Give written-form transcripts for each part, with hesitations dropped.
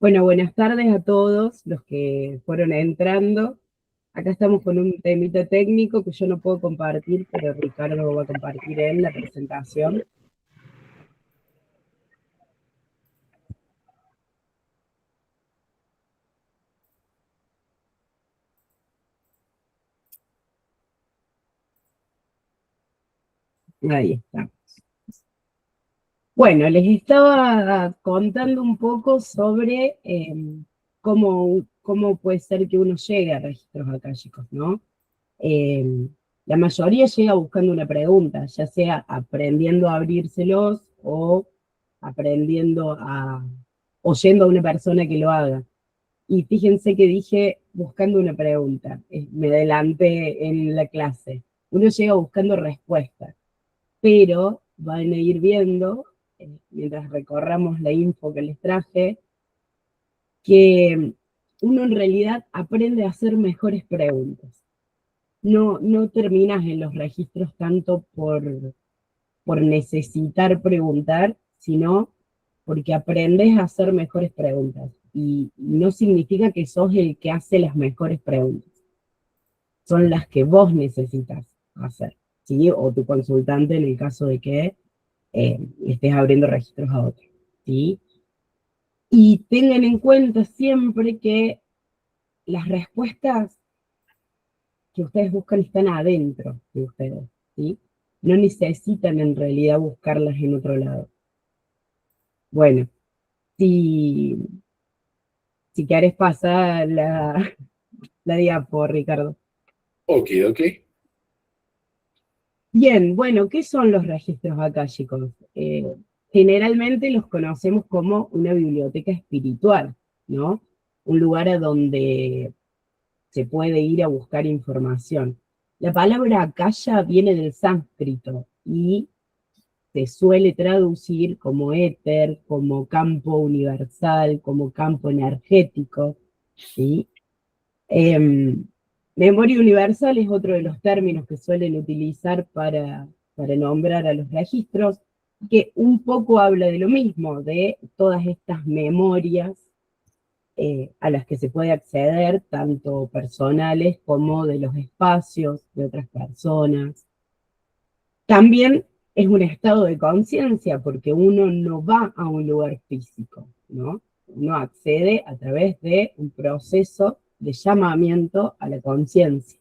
Bueno, buenas tardes a todos los que fueron entrando. Acá estamos con un temita técnico que yo no puedo compartir, pero Ricardo va a compartir él la presentación. Ahí está. Bueno, les estaba contando un poco sobre cómo puede ser que uno llegue a registros akáshicos, ¿no? Eh, la mayoría llega buscando una pregunta, ya sea aprendiendo a abrírselos o aprendiendo o yendo a una persona que lo haga. Y fíjense que dije buscando una pregunta, me adelanté en la clase. Uno llega buscando respuestas, pero van a ir viendo, mientras recorramos la info que les traje, que uno en realidad aprende a hacer mejores preguntas. No terminas en los registros tanto por necesitar preguntar, sino porque aprendes a hacer mejores preguntas. Y no significa que sos el que hace las mejores preguntas. Son las que vos necesitas hacer, ¿sí? O tu consultante en el caso de que estés abriendo registros a otros, ¿sí? Y tengan en cuenta siempre que las respuestas que ustedes buscan están adentro de ustedes, ¿sí? No necesitan en realidad buscarlas en otro lado. Bueno, si, si querés pasar la diapo, Ricardo. Ok, ok. Bien, bueno, ¿qué son los registros akáshicos? Generalmente los conocemos como una biblioteca espiritual, ¿no? Un lugar a donde se puede ir a buscar información. La palabra akasha viene del sánscrito y se suele traducir como éter, como campo universal, como campo energético, ¿sí? Em, Memoria universal es otro de los términos que suelen utilizar para nombrar a los registros, que un poco habla de lo mismo, de todas estas memorias a las que se puede acceder, tanto personales como de los espacios de otras personas. También es un estado de conciencia, porque uno no va a un lugar físico, ¿no? Uno accede a través de un proceso de llamamiento a la conciencia.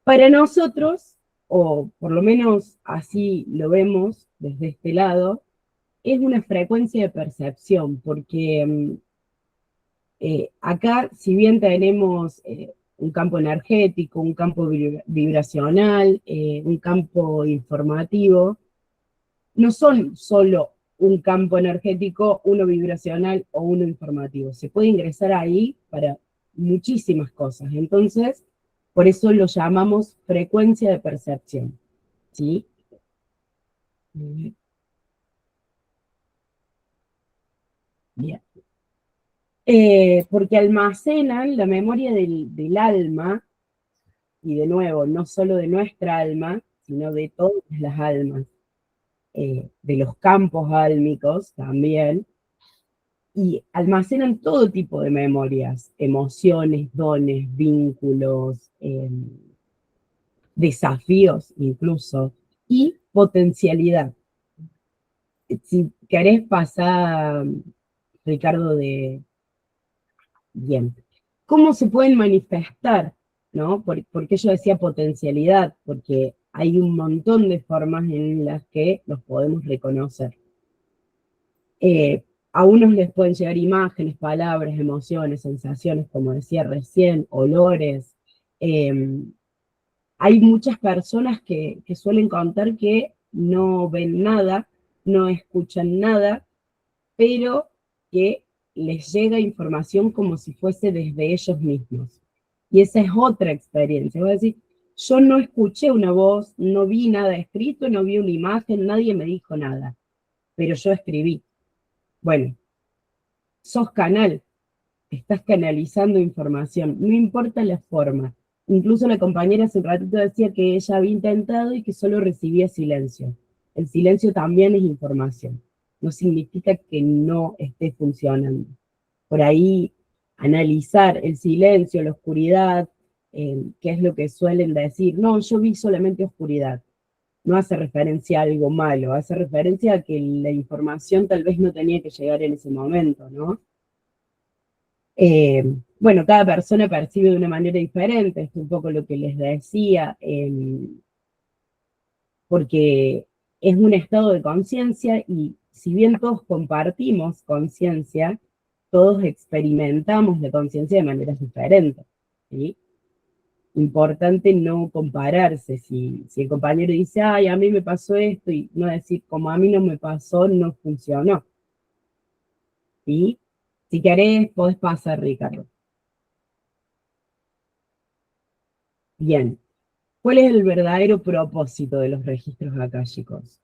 Para nosotros, o por lo menos así lo vemos desde este lado, es una frecuencia de percepción, porque acá, si bien tenemos un campo energético, un campo vibracional, un campo informativo, no son solo un campo energético, uno vibracional o uno informativo. Se puede ingresar ahí para muchísimas cosas. Entonces, por eso lo llamamos frecuencia de percepción. ¿Sí? Bien. Porque almacenan la memoria del alma, y de nuevo, no solo de nuestra alma, sino de todas las almas, de los campos álmicos también, y almacenan todo tipo de memorias, emociones, dones, vínculos, desafíos incluso, y potencialidad. Si querés pasar, Ricardo, de bien, ¿cómo se pueden manifestar? ¿No? Porque yo decía potencialidad, porque hay un montón de formas en las que los podemos reconocer. A unos les pueden llegar imágenes, palabras, emociones, sensaciones, como decía recién, olores. Eh, Hay muchas personas que suelen contar que no ven nada, no escuchan nada, pero que les llega información como si fuese desde ellos mismos. Y esa es otra experiencia. Voy a decir, yo no escuché una voz, no vi nada escrito, no vi una imagen, nadie me dijo nada, pero yo escribí. Bueno, sos canal, estás canalizando información, no importa la forma. Incluso la compañera hace un ratito decía que ella había intentado y que solo recibía silencio. El silencio también es información, no significa que no esté funcionando. Por ahí, analizar el silencio, la oscuridad, qué es lo que suelen decir. No, yo vi solamente oscuridad. No hace referencia a algo malo, hace referencia a que la información tal vez no tenía que llegar en ese momento, ¿no? Bueno, cada persona percibe de una manera diferente, es un poco lo que les decía, porque es un estado de conciencia y si bien todos compartimos conciencia, todos experimentamos la conciencia de maneras diferentes, ¿sí? Importante no compararse, si el compañero dice, ay, a mí me pasó esto, y no decir, como a mí no me pasó, no funcionó, ¿sí? Si querés, podés pasar, Ricardo. Bien. ¿Cuál es el verdadero propósito de los registros akáshicos?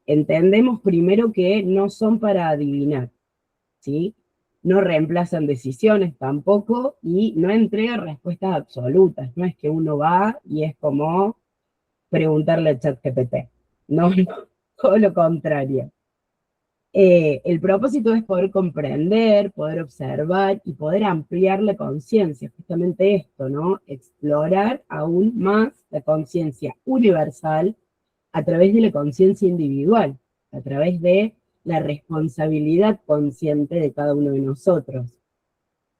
Entendemos primero que no son para adivinar, ¿sí? No reemplazan decisiones tampoco y no entregan respuestas absolutas. No es que uno va y es como preguntarle a ChatGPT. No, no, todo lo contrario. El propósito es poder comprender, poder observar y poder ampliar la conciencia, justamente esto, ¿no? Explorar aún más la conciencia universal a través de la conciencia individual, a través de la responsabilidad consciente de cada uno de nosotros.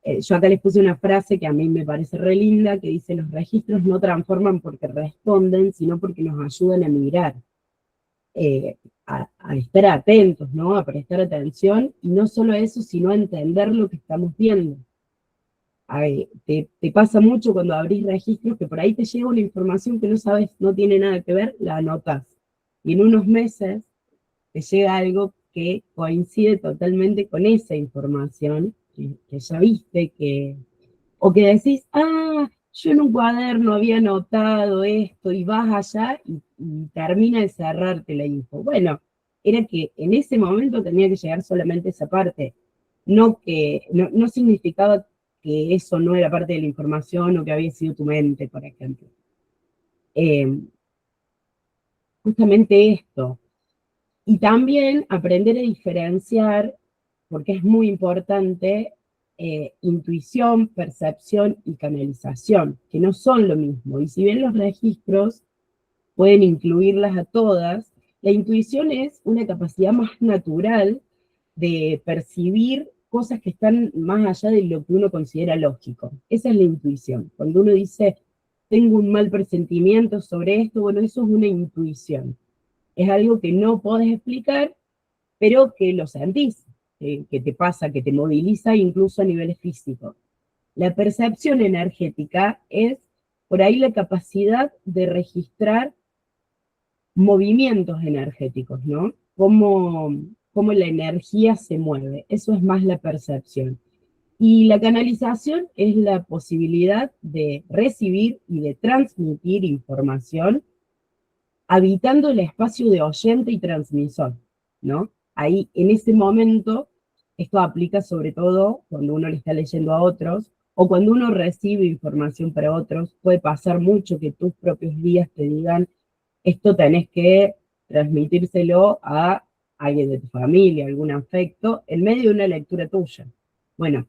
Yo acá les puse una frase que a mí me parece re linda, que dice, los registros no transforman porque responden, sino porque nos ayudan a mirar. Eh, a estar atentos, ¿no? A prestar atención, y no solo eso, sino a entender lo que estamos viendo. Te pasa mucho cuando abrís registros que por ahí te llega una información que no sabes, no tiene nada que ver, la anotas. Y en unos meses te llega algo que coincide totalmente con esa información que ya viste, o que decís, ah, yo en un cuaderno había anotado esto, y vas allá y termina de cerrarte la info. Bueno, era que en ese momento tenía que llegar solamente esa parte. No significaba que eso no era parte de la información o que había sido tu mente, por ejemplo. Eh, Justamente esto. Y también aprender a diferenciar, porque es muy importante, intuición, percepción y canalización, que no son lo mismo. Y si bien los registros pueden incluirlas a todas, la intuición es una capacidad más natural de percibir cosas que están más allá de lo que uno considera lógico. Esa es la intuición. Cuando uno dice, tengo un mal presentimiento sobre esto, bueno, eso es una intuición. Es algo que no podés explicar, pero que lo sentís, que te pasa, que te moviliza incluso a niveles físicos. La percepción energética es por ahí la capacidad de registrar movimientos energéticos, ¿no? Cómo la energía se mueve, eso es más la percepción. Y la canalización es la posibilidad de recibir y de transmitir información habitando el espacio de oyente y transmisor, ¿no? Ahí, en ese momento, esto aplica sobre todo cuando uno le está leyendo a otros, o cuando uno recibe información para otros, puede pasar mucho que tus propios guías te digan, esto tenés que transmitírselo a alguien de tu familia, algún afecto, en medio de una lectura tuya. Bueno,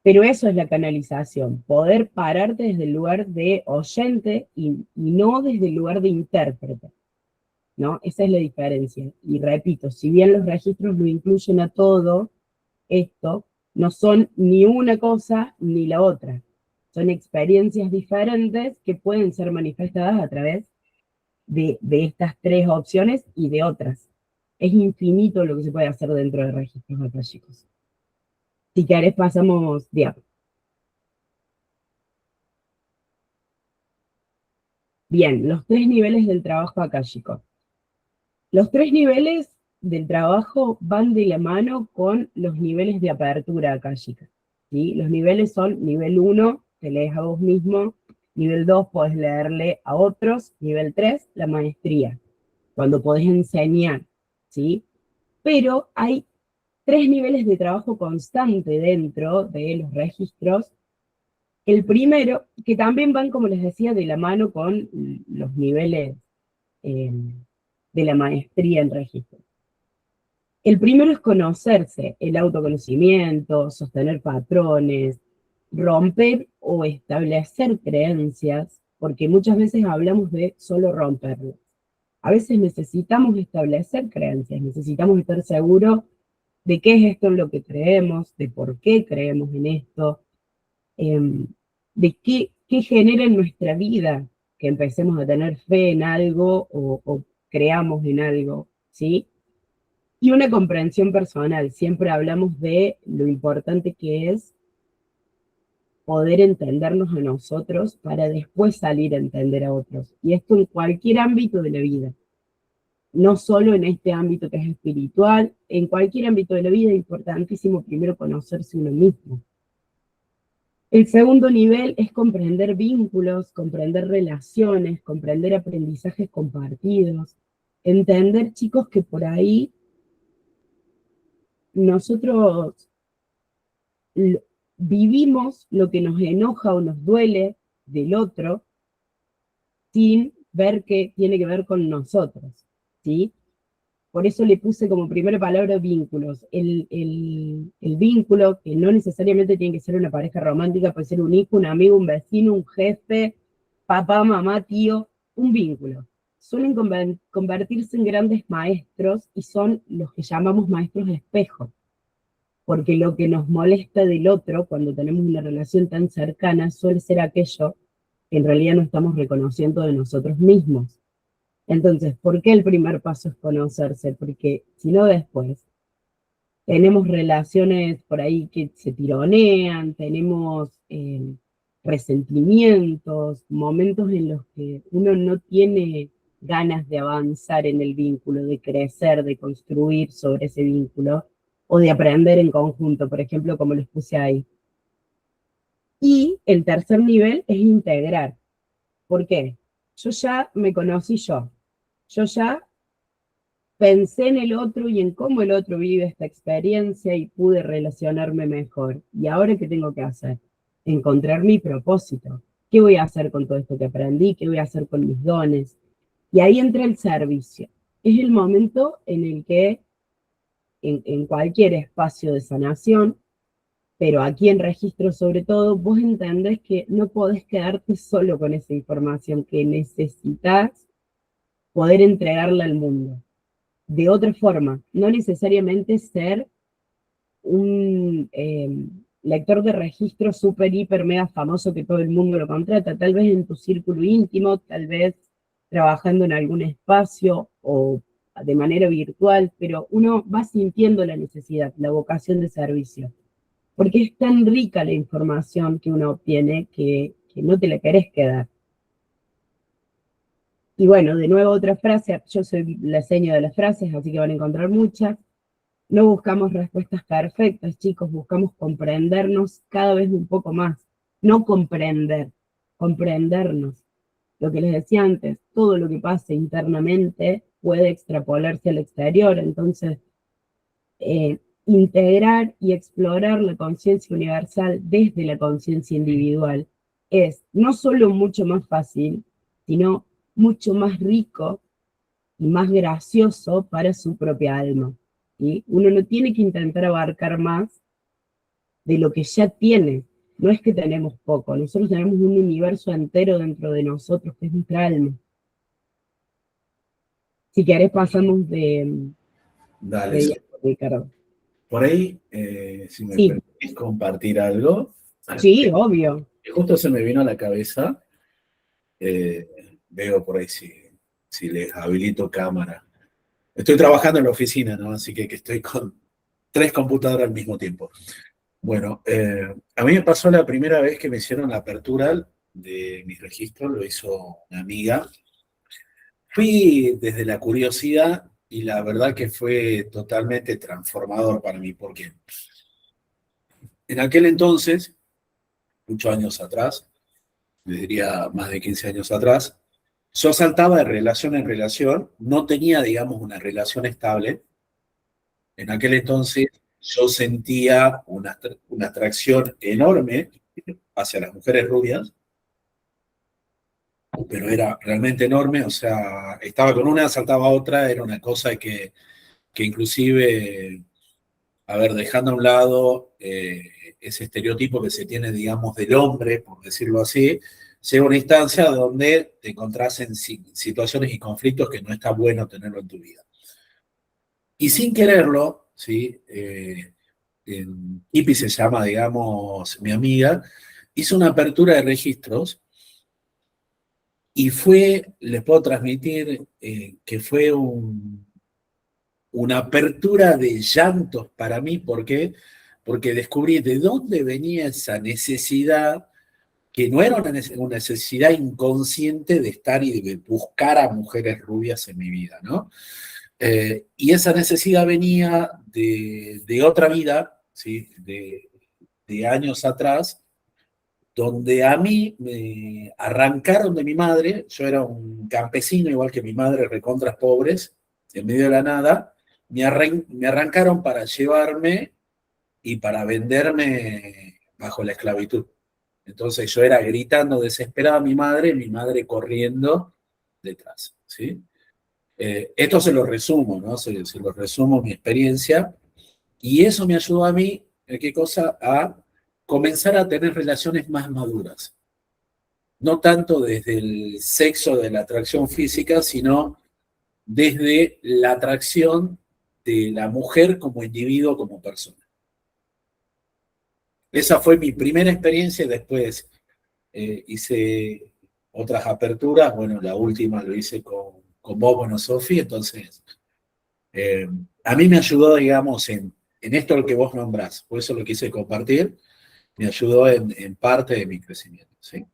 pero eso es la canalización, poder pararte desde el lugar de oyente y no desde el lugar de intérprete, ¿no? Esa es la diferencia. Y repito, si bien los registros lo incluyen a todo esto, no son ni una cosa ni la otra. Son experiencias diferentes que pueden ser manifestadas a través de estas tres opciones y de otras. Es infinito lo que se puede hacer dentro de registros akáshicos. Si querés pasamos diálogo. Bien, los tres niveles del trabajo akáshico. Los tres niveles del trabajo van de la mano con los niveles de apertura akáshica, ¿sí? Los niveles son nivel 1, te lees a vos mismo, nivel 2, podés leerle a otros, nivel 3, la maestría, cuando podés enseñar, ¿sí? Pero hay tres niveles de trabajo constante dentro de los registros. El primero, que también van, como les decía, de la mano con los niveles eh, de la maestría en registro. El primero es conocerse, el autoconocimiento, sostener patrones, romper o establecer creencias, porque muchas veces hablamos de solo romperlas. A veces necesitamos establecer creencias, necesitamos estar seguros de qué es esto en lo que creemos, de por qué creemos en esto, de qué genera en nuestra vida que empecemos a tener fe en algo o creamos en algo, ¿sí? Y una comprensión personal. Siempre hablamos de lo importante que es poder entendernos a nosotros para después salir a entender a otros. Y esto en cualquier ámbito de la vida. No solo en este ámbito que es espiritual, en cualquier ámbito de la vida es importantísimo primero conocerse uno mismo. El segundo nivel es comprender vínculos, comprender relaciones, comprender aprendizajes compartidos, entender, chicos, que por ahí nosotros vivimos lo que nos enoja o nos duele del otro sin ver que tiene que ver con nosotros, ¿sí? Por eso le puse como primera palabra vínculos. El vínculo, que no necesariamente tiene que ser una pareja romántica, puede ser un hijo, un amigo, un vecino, un jefe, papá, mamá, tío, un vínculo. Suelen convertirse en grandes maestros y son los que llamamos maestros de espejo, porque lo que nos molesta del otro cuando tenemos una relación tan cercana suele ser aquello que en realidad no estamos reconociendo de nosotros mismos. Entonces, ¿por qué el primer paso es conocerse? Porque si no después tenemos relaciones por ahí que se tironean, tenemos resentimientos, momentos en los que uno no tiene ganas de avanzar en el vínculo, de crecer, de construir sobre ese vínculo, o de aprender en conjunto, por ejemplo, como les puse ahí. Y el tercer nivel es integrar. ¿Por qué? Yo ya me conocí yo ya pensé en el otro y en cómo el otro vive esta experiencia y pude relacionarme mejor. ¿Y ahora qué tengo que hacer? Encontrar mi propósito. ¿Qué voy a hacer con todo esto que aprendí? ¿Qué voy a hacer con mis dones? Y ahí entra el servicio. Es el momento en el que en cualquier espacio de sanación, pero aquí en registro sobre todo, vos entendés que no podés quedarte solo con esa información, que necesitas poder entregarla al mundo de otra forma, no necesariamente ser un lector de registro súper, hiper, mega famoso que todo el mundo lo contrata, tal vez en tu círculo íntimo, tal vez trabajando en algún espacio o de manera virtual, pero uno va sintiendo la necesidad, la vocación de servicio, porque es tan rica la información que uno obtiene que no te la querés quedar. Y bueno, de nuevo otra frase, yo soy la seño de las frases, así que van a encontrar muchas. No buscamos respuestas perfectas, chicos, buscamos comprendernos cada vez un poco más. No comprender, comprendernos. Lo que les decía antes, todo lo que pase internamente puede extrapolarse al exterior, entonces integrar y explorar la conciencia universal desde la conciencia individual es no solo mucho más fácil, sino mucho más rico y más gracioso para su propia alma. ¿Sí? Uno no tiene que intentar abarcar más de lo que ya tiene. No es que tenemos poco, nosotros tenemos un universo entero dentro de nosotros, que es nuestra alma. Si querés pasamos Dale, de diálogo, Ricardo. por ahí, si me Sí, permitís compartir algo, sí, obvio. que justo se me vino a la cabeza, veo por ahí si les habilito cámara. Estoy trabajando en la oficina, ¿no? Así que estoy con 3 computadoras al mismo tiempo. Bueno, a mí me pasó la primera vez que me hicieron la apertura de mi registro, lo hizo una amiga. Fui desde la curiosidad y la verdad que fue totalmente transformador para mí, porque en aquel entonces, muchos años atrás, les diría más de 15 años atrás, yo saltaba de relación en relación, no tenía, digamos, una relación estable. En aquel entonces yo sentía una atracción enorme hacia las mujeres rubias, pero era realmente enorme, o sea, estaba con una, saltaba a otra, era una cosa que que inclusive, a ver, dejando a un lado ese estereotipo que se tiene, digamos, del hombre, por decirlo así, llega una instancia donde te encontrás en situaciones y conflictos que no está bueno tenerlo en tu vida. Y sin quererlo, ¿sí? Ipi se llama, digamos, mi amiga, hizo una apertura de registros y fue, les puedo transmitir, que fue una apertura de llantos para mí. ¿Por qué? Porque descubrí de dónde venía esa necesidad, que no era una necesidad inconsciente de estar y de buscar a mujeres rubias en mi vida, ¿no? Y esa necesidad venía de otra vida, ¿sí? De años atrás, donde a mí me arrancaron de mi madre. Yo era un campesino, igual que mi madre, recontras pobres, en medio de la nada. Me arrancaron para llevarme y para venderme bajo la esclavitud. Entonces yo era gritando desesperada a mi madre corriendo detrás, ¿sí? Esto se lo resumo, ¿no? Se lo resumo mi experiencia, y eso me ayudó a mí, ¿qué cosa? A comenzar a tener relaciones más maduras. No tanto desde el sexo de la atracción física, sino desde la atracción de la mujer como individuo, como persona. Esa fue mi primera experiencia, y después hice otras aperturas. Bueno, la última lo hice con vos, bueno, Sofi. Entonces, a mí me ayudó, digamos, en esto lo que vos nombrás, por eso lo quise compartir, me ayudó en parte de mi crecimiento, ¿sí?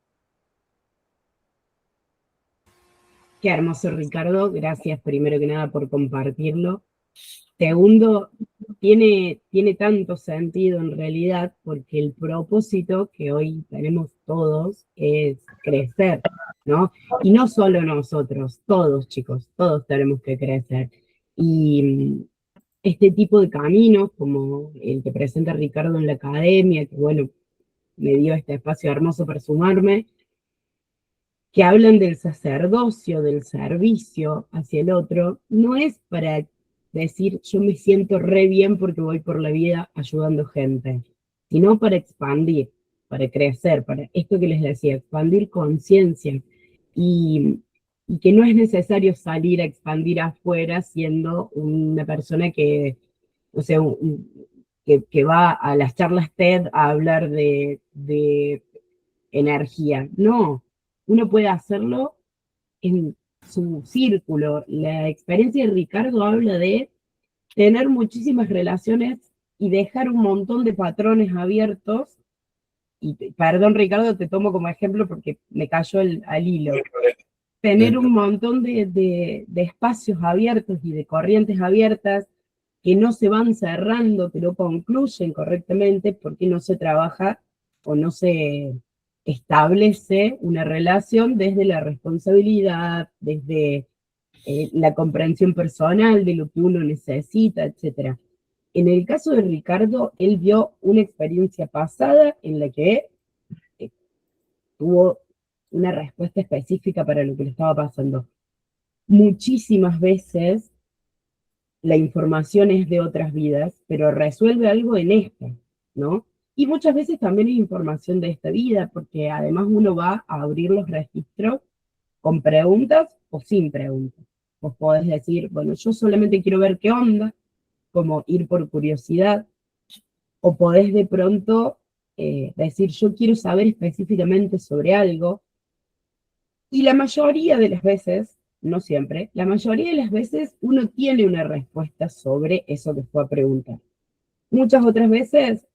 Qué hermoso, Ricardo. Gracias primero que nada por compartirlo. Segundo, tiene tanto sentido en realidad porque el propósito que hoy tenemos todos es crecer, ¿no? Y no solo nosotros, todos chicos, todos tenemos que crecer. Y este tipo de caminos, como el que presenta Ricardo en la academia, que bueno, me dio este espacio hermoso para sumarme, que hablan del sacerdocio, del servicio hacia el otro, no es para decir yo me siento re bien porque voy por la vida ayudando gente, sino para expandir, para crecer, para esto que les decía, expandir conciencia, y, y que no es necesario salir a expandir afuera siendo una persona que, o sea, que va a las charlas TED a hablar de energía. No, uno puede hacerlo en su círculo. La experiencia de Ricardo habla de tener muchísimas relaciones y dejar un montón de patrones abiertos. Y perdón, Ricardo, te tomo como ejemplo porque me cayó al hilo. Tener un montón de espacios abiertos y de corrientes abiertas que no se van cerrando, que no concluyen correctamente porque no se trabaja o no se establece una relación desde la responsabilidad, desde la comprensión personal de lo que uno necesita, etc. En el caso de Ricardo, él vio una experiencia pasada en la que tuvo una respuesta específica para lo que le estaba pasando. Muchísimas veces la información es de otras vidas, pero resuelve algo en esta, ¿no? Y muchas veces también es información de esta vida, porque además uno va a abrir los registros con preguntas o sin preguntas. Vos podés decir, bueno, yo solamente quiero ver qué onda, como ir por curiosidad, o podés de pronto decir, yo quiero saber específicamente sobre algo, y la mayoría de las veces, no siempre, la mayoría de las veces uno tiene una respuesta sobre eso que fue a preguntar. Muchas otras veces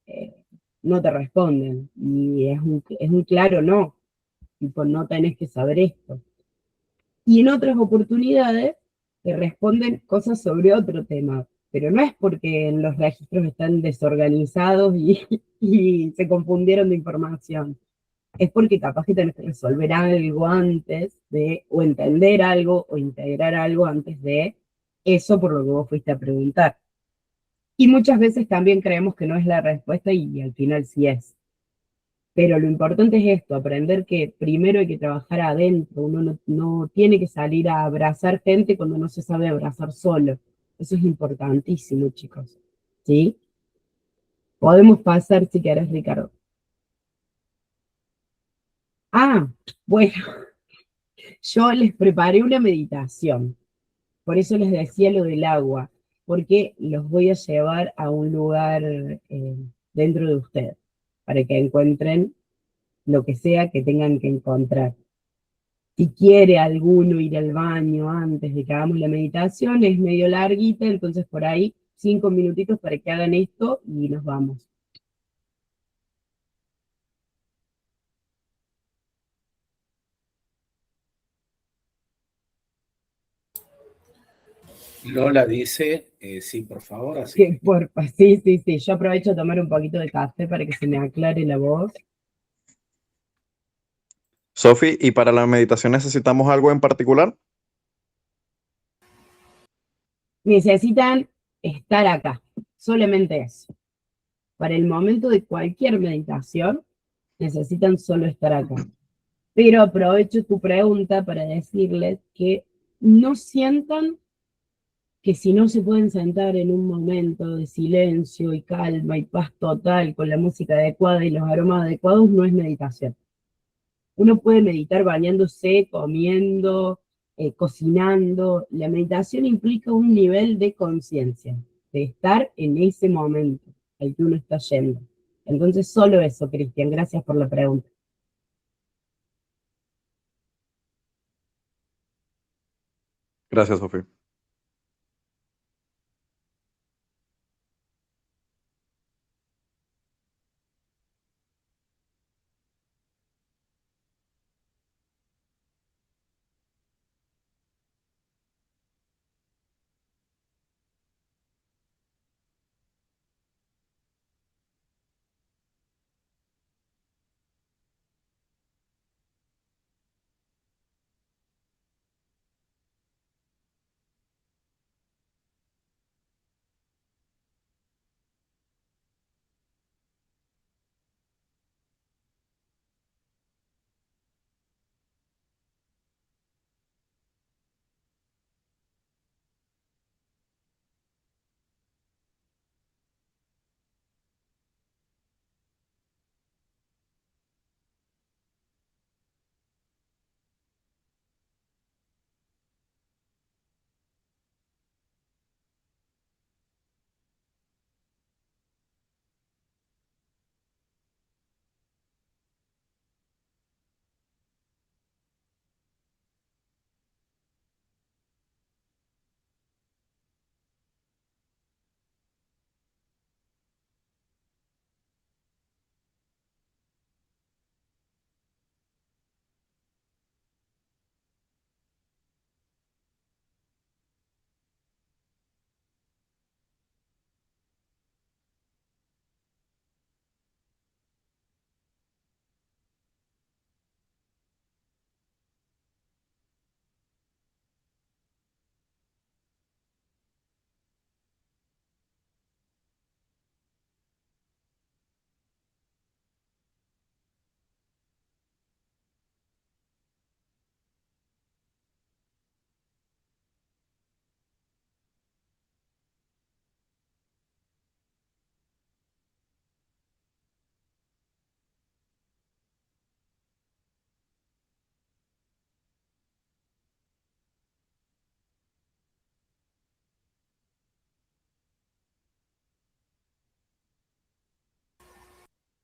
no te responden y es un claro no, tipo no tenés que saber esto. Y en otras oportunidades te responden cosas sobre otro tema, pero no es porque los registros están desorganizados y se confundieron de información, es porque capaz que tenés que resolver algo antes de, o entender algo, o integrar algo antes de eso por lo que vos fuiste a preguntar. Y muchas veces también creemos que no es la respuesta y al final sí es. Pero lo importante es esto, aprender que primero hay que trabajar adentro, uno no tiene que salir a abrazar gente cuando no se sabe abrazar solo. Eso es importantísimo, chicos. ¿Sí? Podemos pasar si querés, Ricardo. Ah, bueno, yo les preparé una meditación. Por eso les decía lo del agua, porque los voy a llevar a un lugar dentro de ustedes, para que encuentren lo que sea que tengan que encontrar. Si quiere alguno ir al baño antes de que hagamos la meditación, es medio larguita, entonces por ahí 5 minutitos para que hagan esto y nos vamos. Lola dice, sí, por favor, así que Sí, sí, sí, yo aprovecho a tomar un poquito de café para que se me aclare la voz. Sofi, ¿y para la meditación necesitamos algo en particular? Necesitan estar acá, solamente eso. Para el momento de cualquier meditación, necesitan solo estar acá. Pero aprovecho tu pregunta para decirles que no sientan que si no se pueden sentar en un momento de silencio y calma y paz total con la música adecuada y los aromas adecuados, no es meditación. Uno puede meditar bañándose, comiendo, cocinando. La meditación implica un nivel de conciencia, de estar en ese momento al que uno está yendo. Entonces, solo eso, Cristian. Gracias por la pregunta. Gracias, Sofi.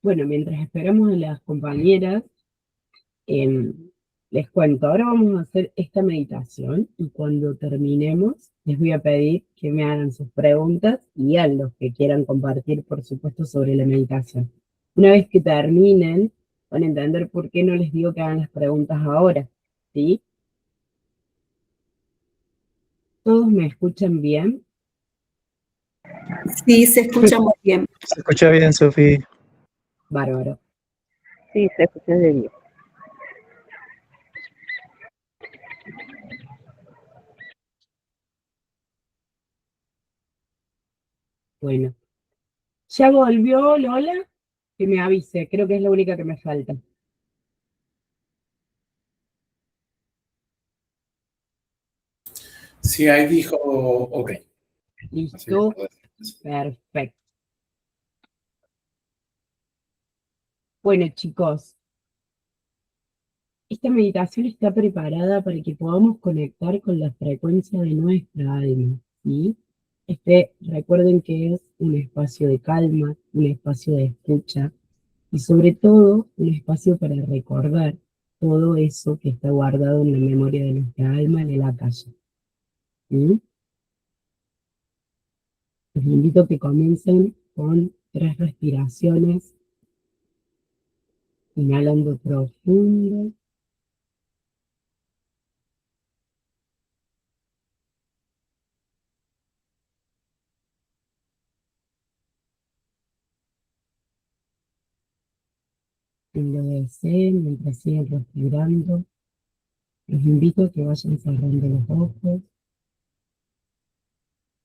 Bueno, mientras esperamos a las compañeras, em, les cuento, ahora vamos a hacer esta meditación y cuando terminemos les voy a pedir que me hagan sus preguntas y a los que quieran compartir, por supuesto, sobre la meditación. Una vez que terminen, van a entender por qué no les digo que hagan las preguntas ahora, ¿sí? ¿Todos me escuchan bien? Sí, se escucha muy bien. Se escucha bien, Sofi. Bárbaro. Sí, se escucha de bien. Bueno. ¿Ya volvió Lola? Que me avise, creo que es la única que me falta. sí, ahí dijo, ok. Así que ¿Listo? podés- Perfecto. Bueno, chicos, esta meditación está preparada para que podamos conectar con la frecuencia de nuestra alma, ¿sí? Recuerden que es un espacio de calma, un espacio de escucha y sobre todo un espacio para recordar todo eso que está guardado en la memoria de nuestra alma en el acaya, ¿sí? Les invito a que comiencen con 3 respiraciones, inhalando profundo. En lo deseen, mientras siguen respirando, los invito a que vayan cerrando los ojos,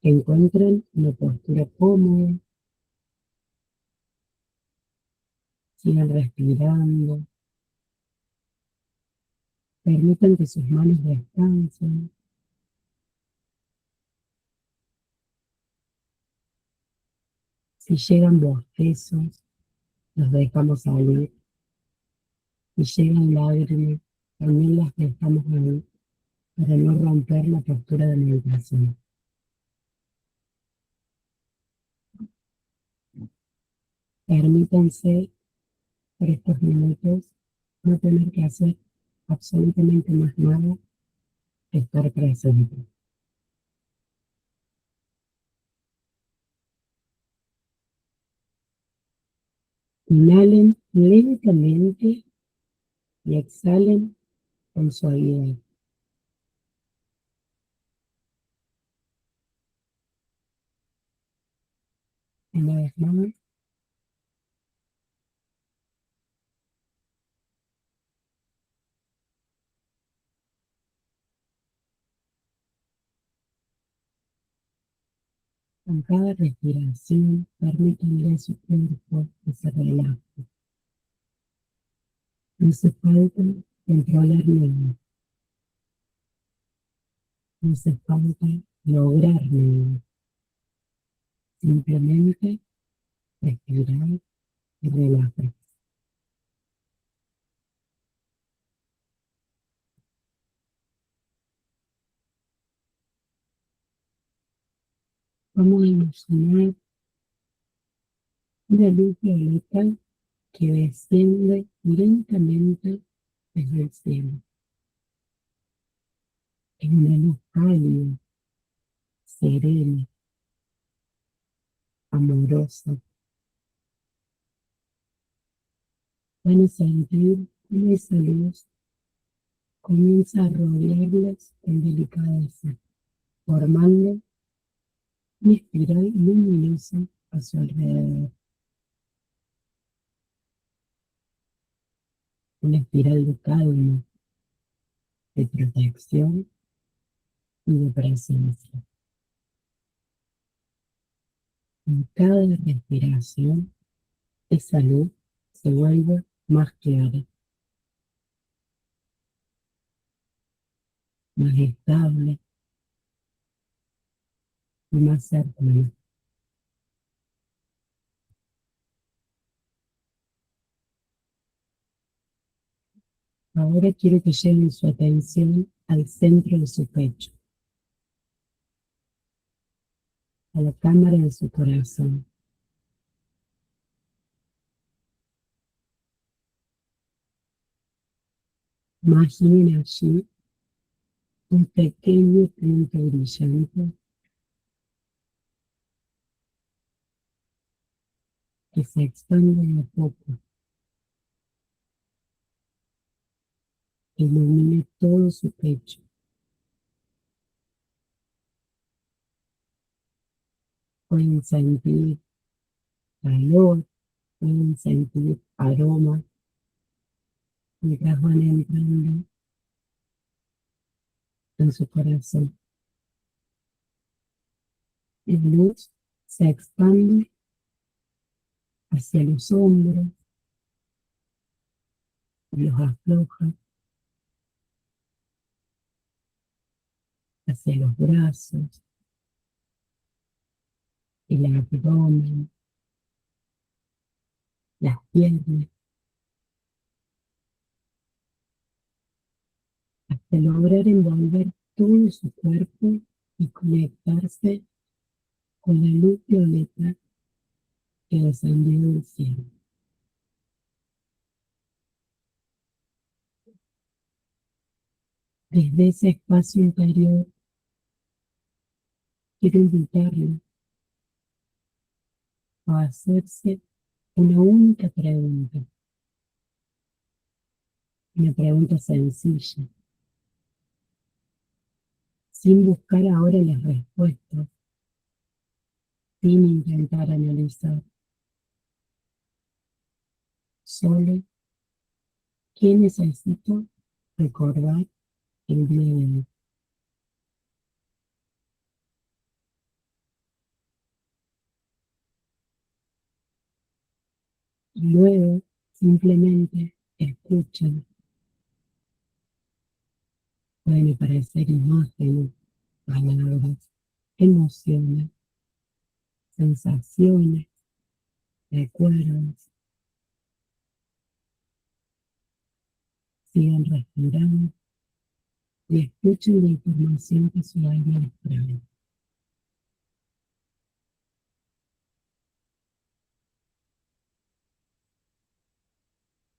que encuentren una postura cómoda, sigan respirando, permitan que sus manos descansen. Si llegan bostezos, los dejamos salir. Si llegan lágrimas, también las dejamos ahí para no romper la postura de meditación. Permítanse por estos minutos no tener que hacer absolutamente más nada que estar presente. Inhalen lentamente y exhalen con suavidad. Una vez más, con cada respiración, permítanle a su cuerpo que se relaje. No hace falta controlar nada, no hace falta lograr nada, simplemente respirar y relajar. Vamos a imaginar una luz violeta que desciende lentamente desde el cielo. Es una luz cálida, serena, amorosa. Van a sentir cómo esa luz comienza a rodearles con delicadeza, formando una espiral luminosa a su alrededor. Una espiral de calma, de protección y de presencia. En cada respiración, esa luz se vuelve más clara, más estable y más cercana. Ahora quiero que lleven su atención al centro de su pecho, a la cámara de su corazón. Imaginen allí un pequeño punto brillante que se expande de a poco, que ilumine todo su pecho. Pueden sentir calor, pueden sentir aroma mientras van entrando en su corazón. La luz se expande hacia los hombros, los afloja hacia los brazos, el abdomen, las piernas, hasta lograr envolver todo su cuerpo y conectarse con la luz violeta que descendió del cielo. Desde ese espacio interior, quiero invitarlo a hacerse una única pregunta, una pregunta sencilla, sin buscar ahora las respuestas, sin intentar analizar, solo qué necesito recordar el día de hoy. Y luego simplemente escuchen. Pueden aparecer imágenes, palabras, emociones, sensaciones, recuerdos. Sigan respirando y escuchen la información que su alma les trae.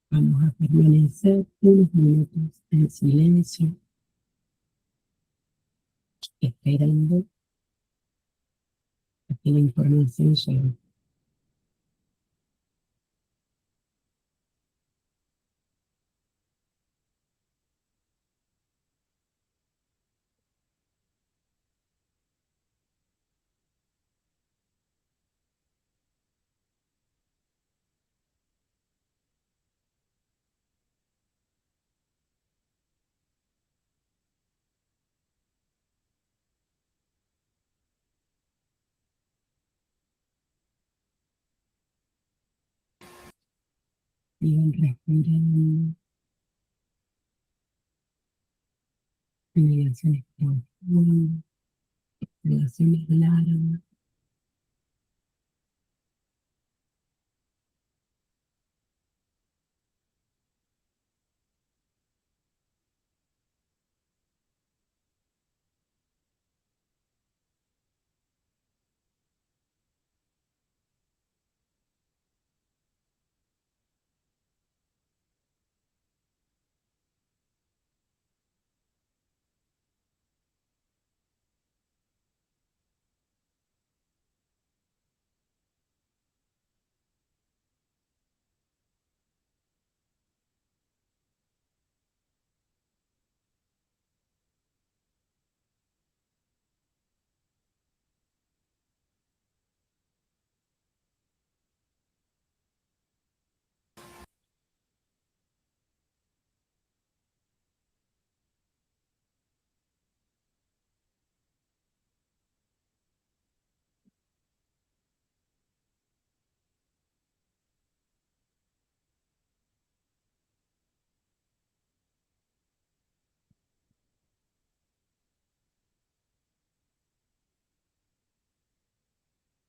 Vamos a permanecer unos minutos en silencio, esperando a que la información llegue. Sigan respirando, inhalaciones profundas, exhalaciones largas.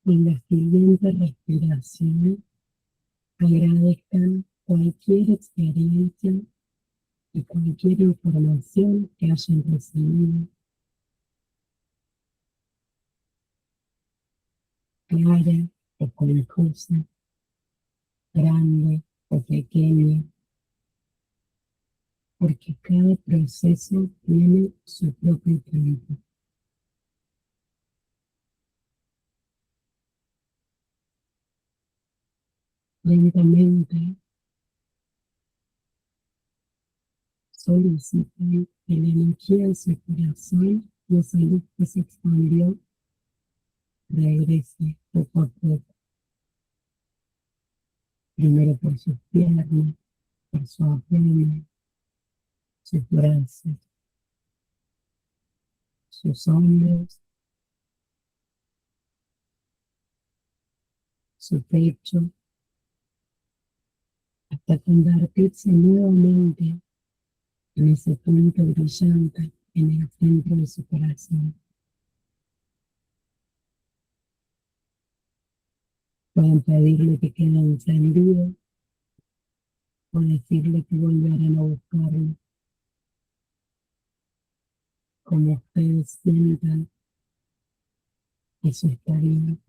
En la siguiente respiración, agradezcan cualquier experiencia y cualquier información que hayan recibido, clara o confusa, grande o pequeña, porque cada proceso tiene su propio tiempo. Lentamente soliciten que la energía de su corazón y esa luz que se expandió regrese poco a poco. Primero por sus piernas, por su abdomen, sus brazos, sus hombros, su pecho, hasta convertirse nuevamente en ese punto brillante en el centro de su corazón. Pueden pedirle que quede encendido o decirle que volverán a buscarlo, como ustedes sientan. Eso está bien.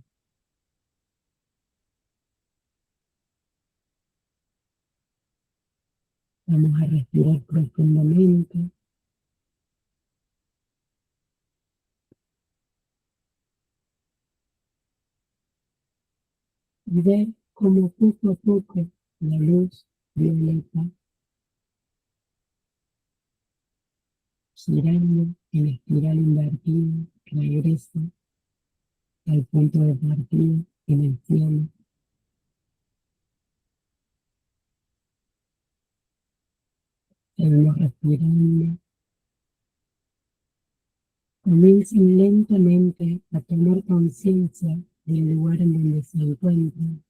Vamos a respirar profundamente y ver cómo poco a poco la luz violeta, girando en espiral invertida, regresa al punto de partida en el cielo. Seguimos respirando. Comiencen lentamente a tomar conciencia del lugar en donde se encuentran.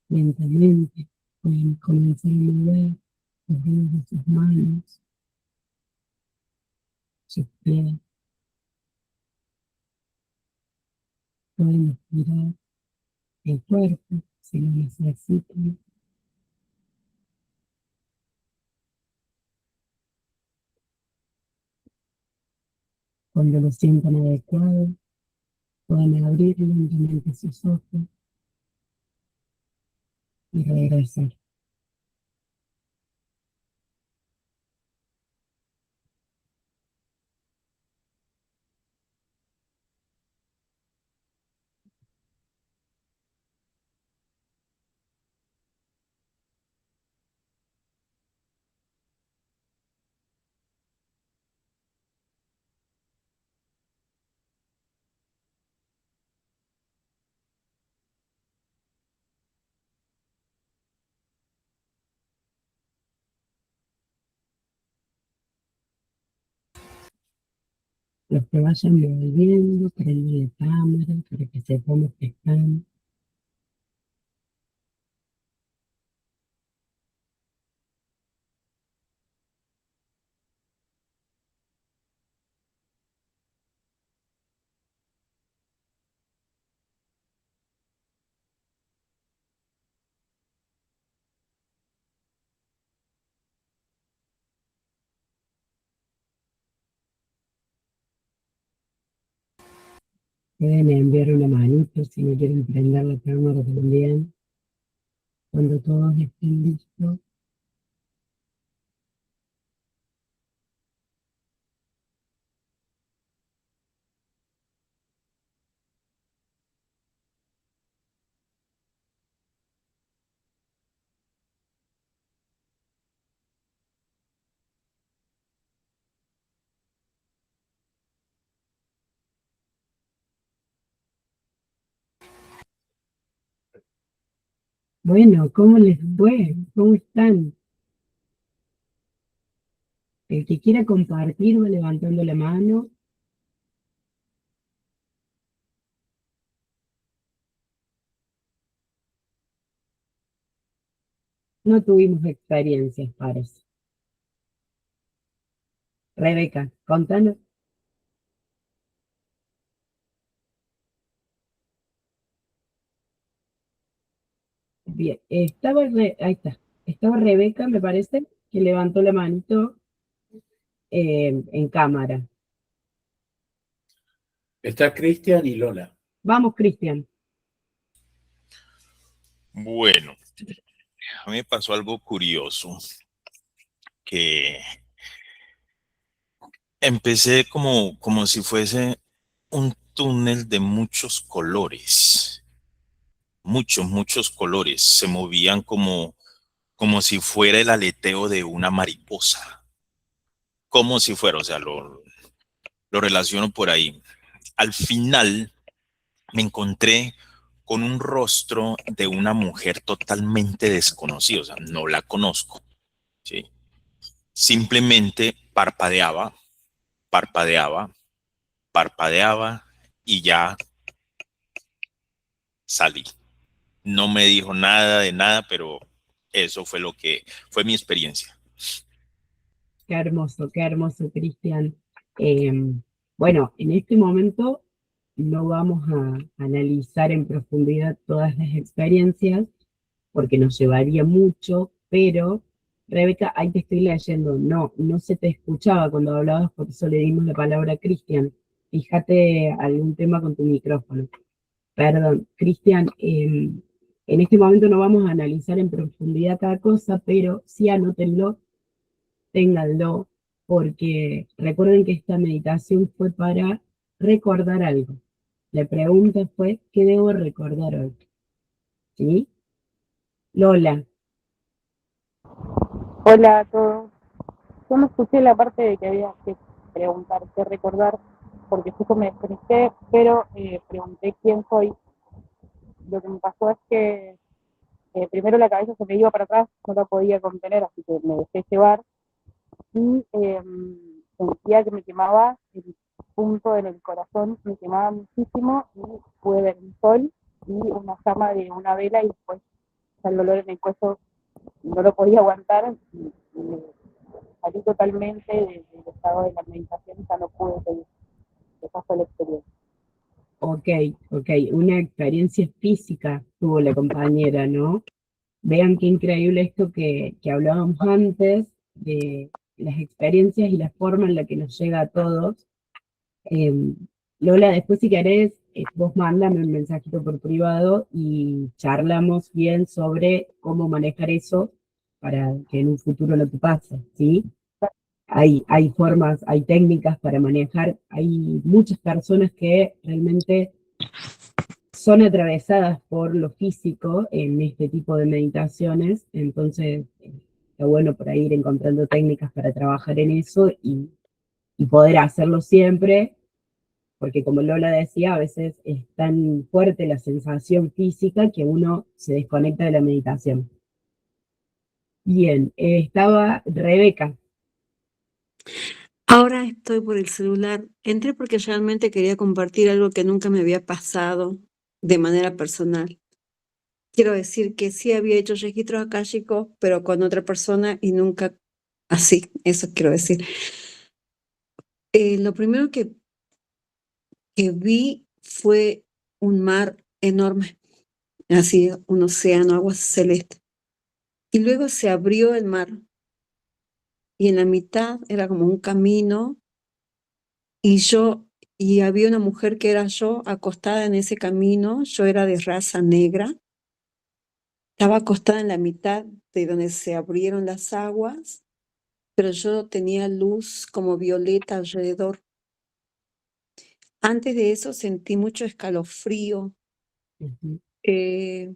Lentamente pueden comenzar a mover los dedos de sus manos, sus pies. Pueden estirar el cuerpo si lo necesitan. Cuando lo sientan adecuado, pueden abrir lentamente sus ojos y regresar. Los que vayan volviendo, prenden la cámara para que sepamos que están. Pueden enviar una manito si no quieren prender la cámara también. Cuando todos estén listos, bueno, ¿cómo les fue? ¿Cómo están? El que quiera compartir va levantando la mano. No tuvimos experiencias, parece. Rebeca, contanos. Bien, ahí está. Estaba Rebeca, me parece, que levantó la manito en cámara. Está Cristian y Lola. Vamos, Cristian. Bueno, a mí me pasó algo curioso, que empecé como si fuese un túnel de muchos colores, muchos colores, se movían como si fuera el aleteo de una mariposa, como si fuera, o sea, lo relaciono por ahí. Al final me encontré con un rostro de una mujer totalmente desconocida, o sea, no la conozco, ¿sí? Simplemente parpadeaba, parpadeaba, parpadeaba y ya salí. No me dijo nada de nada, pero eso fue lo que fue mi experiencia. qué hermoso, Cristian. Bueno, en este momento no vamos a analizar en profundidad todas las experiencias, porque nos llevaría mucho, pero Rebeca, ahí te estoy leyendo, no se te escuchaba cuando hablabas, por eso le dimos la palabra a Cristian. Fíjate algún tema con tu micrófono. Perdón, Cristian, en este momento no vamos a analizar en profundidad cada cosa, pero sí anótenlo, ténganlo, porque recuerden que esta meditación fue para recordar algo. La pregunta fue, ¿qué debo recordar hoy? ¿Sí? Lola, Hola a todos. Yo no escuché la parte de que había que preguntar, qué recordar, porque justo me desconecté, pero pregunté quién soy. Lo que me pasó es que primero la cabeza se me iba para atrás, no la podía contener, así que me dejé llevar y sentía que me quemaba el punto en el corazón, me quemaba muchísimo y pude ver un sol y una llama de una vela y después el dolor en el cuello no lo podía aguantar y me salí totalmente del estado de la meditación y ya no pude seguir. Esa fue la experiencia. ok, una experiencia física tuvo la compañera, ¿no? Vean qué increíble esto que hablábamos antes, de las experiencias y la forma en la que nos llega a todos. Eh, Lola, después si querés, vos mándame un mensajito por privado y charlamos bien sobre cómo manejar eso para que en un futuro no te pase, ¿sí? Hay formas, hay técnicas para manejar, hay muchas personas que realmente son atravesadas por lo físico en este tipo de meditaciones, entonces está bueno por ahí ir encontrando técnicas para trabajar en eso y poder hacerlo siempre, porque como Lola decía, a veces es tan fuerte la sensación física que uno se desconecta de la meditación. Bien, estaba Rebeca. Ahora estoy por el celular. Entré porque realmente quería compartir algo que nunca me había pasado de manera personal. Quiero decir que sí había hecho registros akáshicos, pero con otra persona y nunca así. Eso quiero decir. Lo primero que vi fue un mar enorme, así un océano, agua celeste. Y luego se abrió el mar y en la mitad era como un camino y había una mujer que era yo acostada en ese camino. Yo era de raza negra, estaba acostada en la mitad de donde se abrieron las aguas, pero yo tenía luz como violeta alrededor. Antes de eso sentí mucho escalofrío, Ujú. eh,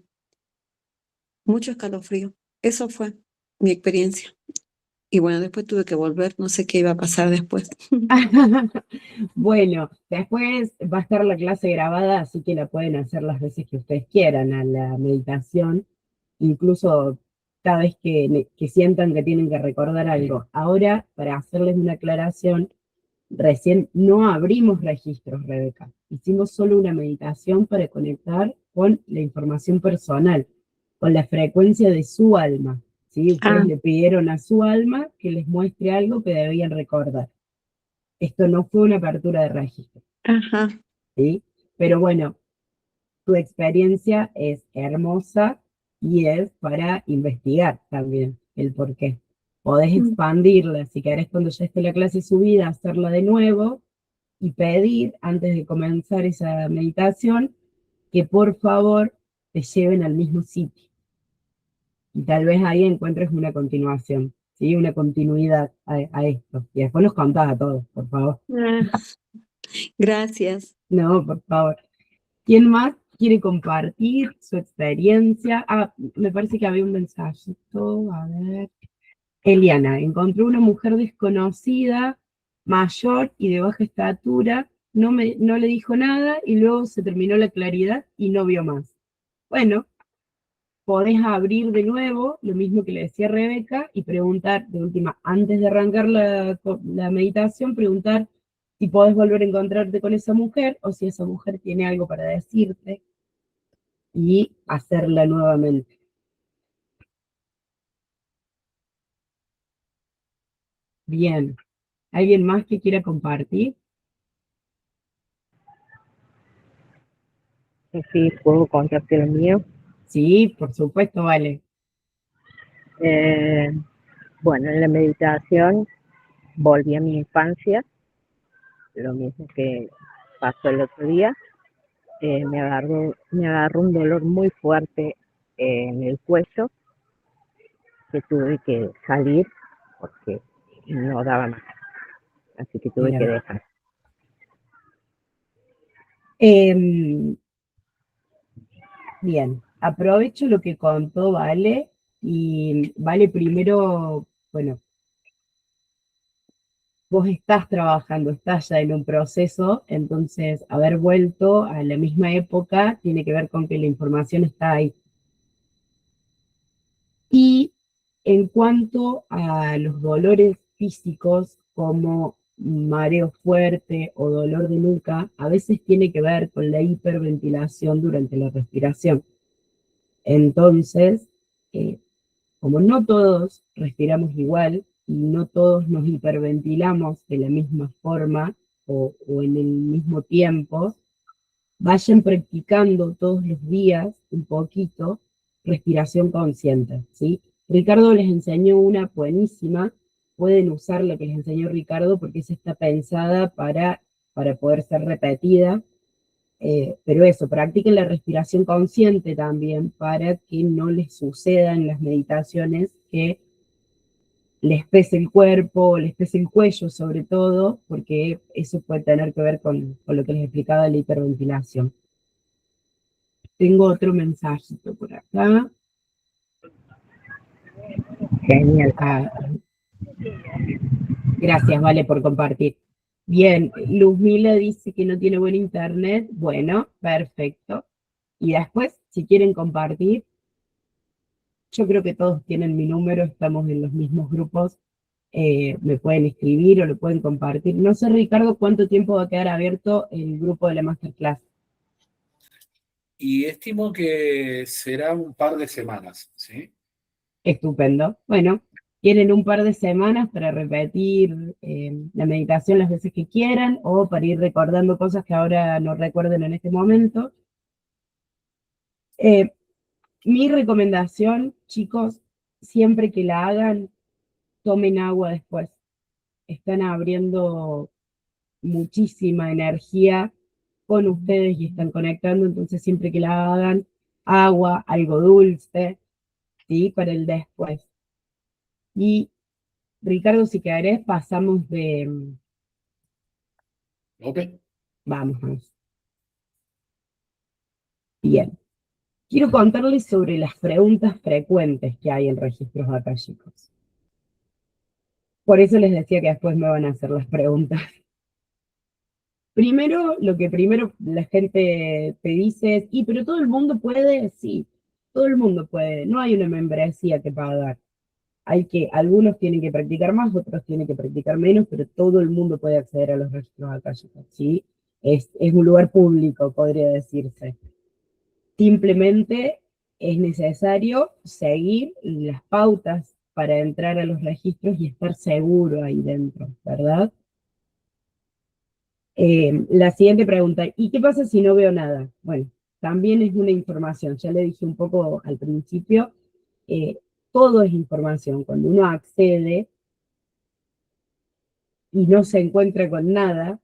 mucho escalofrío. Eso fue mi experiencia. Y bueno, después tuve que volver, no sé qué iba a pasar después. Bueno, después va a estar la clase grabada, así que la pueden hacer las veces que ustedes quieran a la meditación, incluso cada vez que sientan que tienen que recordar algo. Ahora, para hacerles una aclaración, recién no abrimos registros, Rebeca. Hicimos solo una meditación para conectar con la información personal, con la frecuencia de su alma. ¿Sí? Ustedes Ah, le pidieron a su alma que les muestre algo que debían recordar. Esto no fue una apertura de registro, ajá. ¿sí? Pero bueno, tu experiencia es hermosa y es para investigar también el por qué. Podés Mm. expandirla, si querés cuando ya esté la clase subida, hacerla de nuevo y pedir antes de comenzar esa meditación que por favor te lleven al mismo sitio. Y tal vez ahí encuentres una continuación, ¿sí? Una continuidad a esto. Y después nos contás a todos, por favor. Ah, gracias. No, por favor. ¿Quién más quiere compartir su experiencia? Ah, me parece que había un mensajito. A ver. Eliana, encontró una mujer desconocida, mayor y de baja estatura. No le dijo nada y luego se terminó la claridad y no vio más. Bueno, podés abrir de nuevo, lo mismo que le decía Rebeca, y preguntar, de última, antes de arrancar la meditación, preguntar si podés volver a encontrarte con esa mujer o si esa mujer tiene algo para decirte y hacerla nuevamente. Bien. ¿Alguien más que quiera compartir? Sí, puedo contarte lo mío. Sí, por supuesto, vale. Eh, bueno, en la meditación volví a mi infancia, lo mismo que pasó el otro día. Me agarró un dolor muy fuerte en el cuello que tuve que salir porque no daba más, así que tuve que Bien. dejar. Em, Bien, aprovecho lo que contó Vale y Vale primero, bueno, vos estás trabajando, estás ya en un proceso, entonces haber vuelto a la misma época tiene que ver con que la información está ahí. Y en cuanto a los dolores físicos como mareo fuerte o dolor de nuca, a veces tiene que ver con la hiperventilación durante la respiración. Entonces, eh, como no todos respiramos igual y no todos nos hiperventilamos de la misma forma o en el mismo tiempo, vayan practicando todos los días un poquito respiración consciente, ¿sí? Ricardo les enseñó una buenísima, pueden usar la que les enseñó Ricardo porque esa está pensada para poder ser repetida, pero eso, practiquen la respiración consciente también para que no les suceda en las meditaciones que les pese el cuerpo, les pese el cuello sobre todo, porque eso puede tener que ver con lo que les explicaba de la hiperventilación. Tengo otro mensajito por acá. Genial. Ah, gracias, Vale, por compartir. Bien, Luzmila dice que no tiene buen internet. Bueno, perfecto. Y después, si quieren compartir, yo creo que todos tienen mi número, estamos en los mismos grupos. Me pueden escribir o lo pueden compartir. No sé, Ricardo, cuánto tiempo va a quedar abierto el grupo de la Masterclass. Y estimo que será un par de semanas, ¿sí? Estupendo. Bueno, tienen un par de semanas para repetir la meditación las veces que quieran o para ir recordando cosas que ahora no recuerden en este momento. Eh, Mi recomendación, chicos, siempre que la hagan, tomen agua después. Están abriendo muchísima energía con ustedes y están conectando, entonces siempre que la hagan, agua, algo dulce, ¿sí? Para el después. Y Ricardo, si querés, pasamos de... Ok. Vamos. Bien. Quiero contarles sobre las preguntas frecuentes que hay en registros akáshicos. Por eso les decía que después me van a hacer las preguntas. Primero, lo que primero la gente te dice es, ¿y pero todo el mundo puede? Sí, todo el mundo puede. No hay una membresía que pagar. Algunos tienen que practicar más, otros tienen que practicar menos, pero todo el mundo puede acceder a los registros akáshicos, ¿sí? Es un lugar público, podría decirse. Simplemente es necesario seguir las pautas para entrar a los registros y estar seguro ahí dentro, ¿verdad? La siguiente pregunta, ¿y qué pasa si no veo nada? Bueno, también es una información, ya le dije un poco al principio, eh, todo es información. Cuando uno accede y no se encuentra con nada,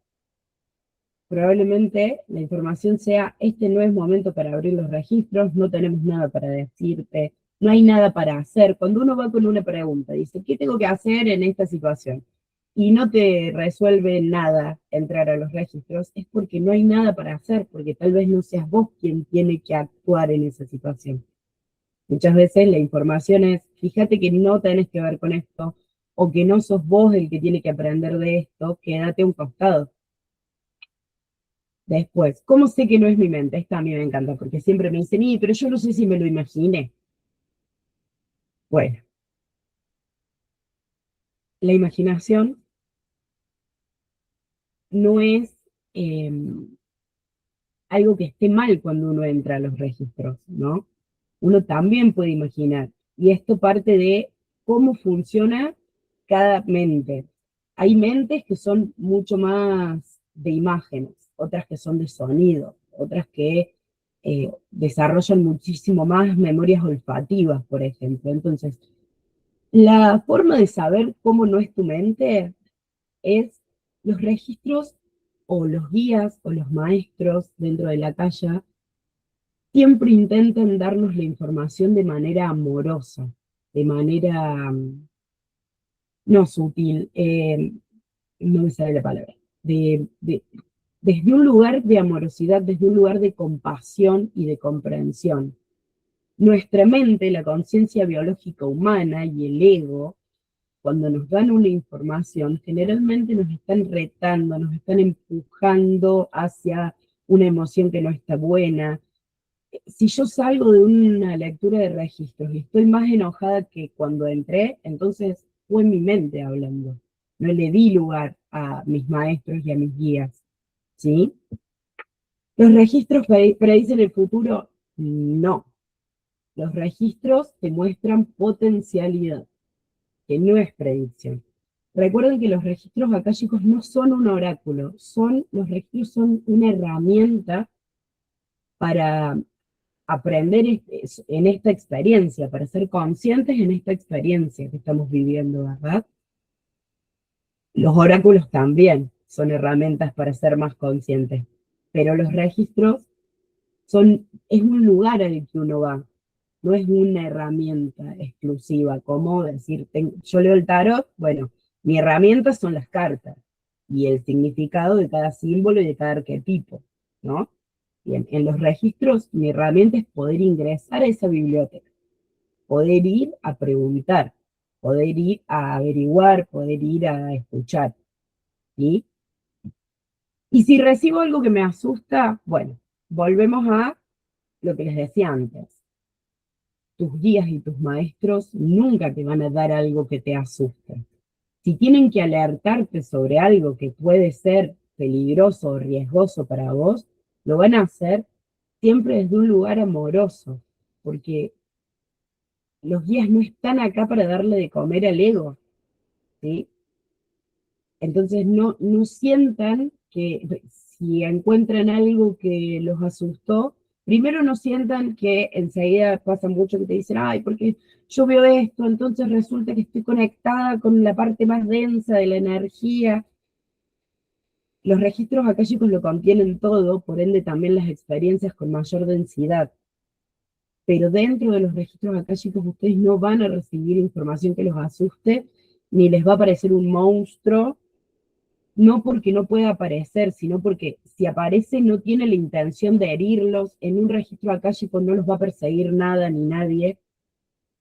probablemente la información sea, este no es momento para abrir los registros, no tenemos nada para decirte, no hay nada para hacer. Cuando uno va con una pregunta, dice, ¿qué tengo que hacer en esta situación? Y no te resuelve nada entrar a los registros, es porque no hay nada para hacer, porque tal vez no seas vos quien tiene que actuar en esa situación. Muchas veces la información es, fíjate que no tenés que ver con esto, o que no sos vos el que tiene que aprender de esto, quédate a un costado. Después, ¿cómo sé que no es mi mente? Esta a mí me encanta, porque siempre me dicen, pero yo no sé si me lo imaginé. Bueno, la imaginación no es eh, algo que esté mal cuando uno entra a los registros, ¿no? Uno también puede imaginar. Y esto parte de cómo funciona cada mente. Hay mentes que son mucho más de imágenes, otras que son de sonido, otras que desarrollan muchísimo más memorias olfativas, por ejemplo. Entonces, la forma de saber cómo no es tu mente es los registros o los guías o los maestros dentro de la calle siempre intentan darnos la información de manera amorosa, de manera no sutil, no me sale la palabra, desde un lugar de amorosidad, desde un lugar de compasión y de comprensión. Nuestra mente, la conciencia biológica humana y el ego, cuando nos dan una información, generalmente nos están retando, nos están empujando hacia una emoción que no está buena. Si yo salgo de una lectura de registros y estoy más enojada que cuando entré, entonces fue mi mente hablando. No le di lugar a mis maestros y a mis guías, ¿sí? ¿Los registros predicen el futuro? No. Los registros te muestran potencialidad, que no es predicción. Recuerden que los registros akáshicos no son un oráculo, los registros son una herramienta para aprender en esta experiencia, para ser conscientes en esta experiencia que estamos viviendo, ¿verdad? Los oráculos también son herramientas para ser más conscientes, pero los registros es un lugar al que uno va, no es una herramienta exclusiva, como decir, yo leo el tarot, bueno, mi herramienta son las cartas, y el significado de cada símbolo y de cada arquetipo, ¿no? Bien, en los registros mi herramienta es poder ingresar a esa biblioteca, poder ir a preguntar, poder ir a averiguar, poder ir a escuchar, ¿sí? Y si recibo algo que me asusta, bueno, volvemos a lo que les decía antes. Tus guías y tus maestros nunca te van a dar algo que te asuste. Si tienen que alertarte sobre algo que puede ser peligroso o riesgoso para vos, lo van a hacer siempre desde un lugar amoroso, porque los guías no están acá para darle de comer al ego, ¿sí? Entonces no sientan que si encuentran algo que los asustó, primero no sientan que enseguida pasa mucho que te dicen, ay, porque yo veo esto, entonces resulta que estoy conectada con la parte más densa de la energía. Los registros akáshicos lo contienen todo, por ende también las experiencias con mayor densidad. Pero dentro de los registros akáshicos ustedes no van a recibir información que los asuste, ni les va a aparecer un monstruo, no porque no pueda aparecer, sino porque si aparece no tiene la intención de herirlos. En un registro akáshico no los va a perseguir nada ni nadie,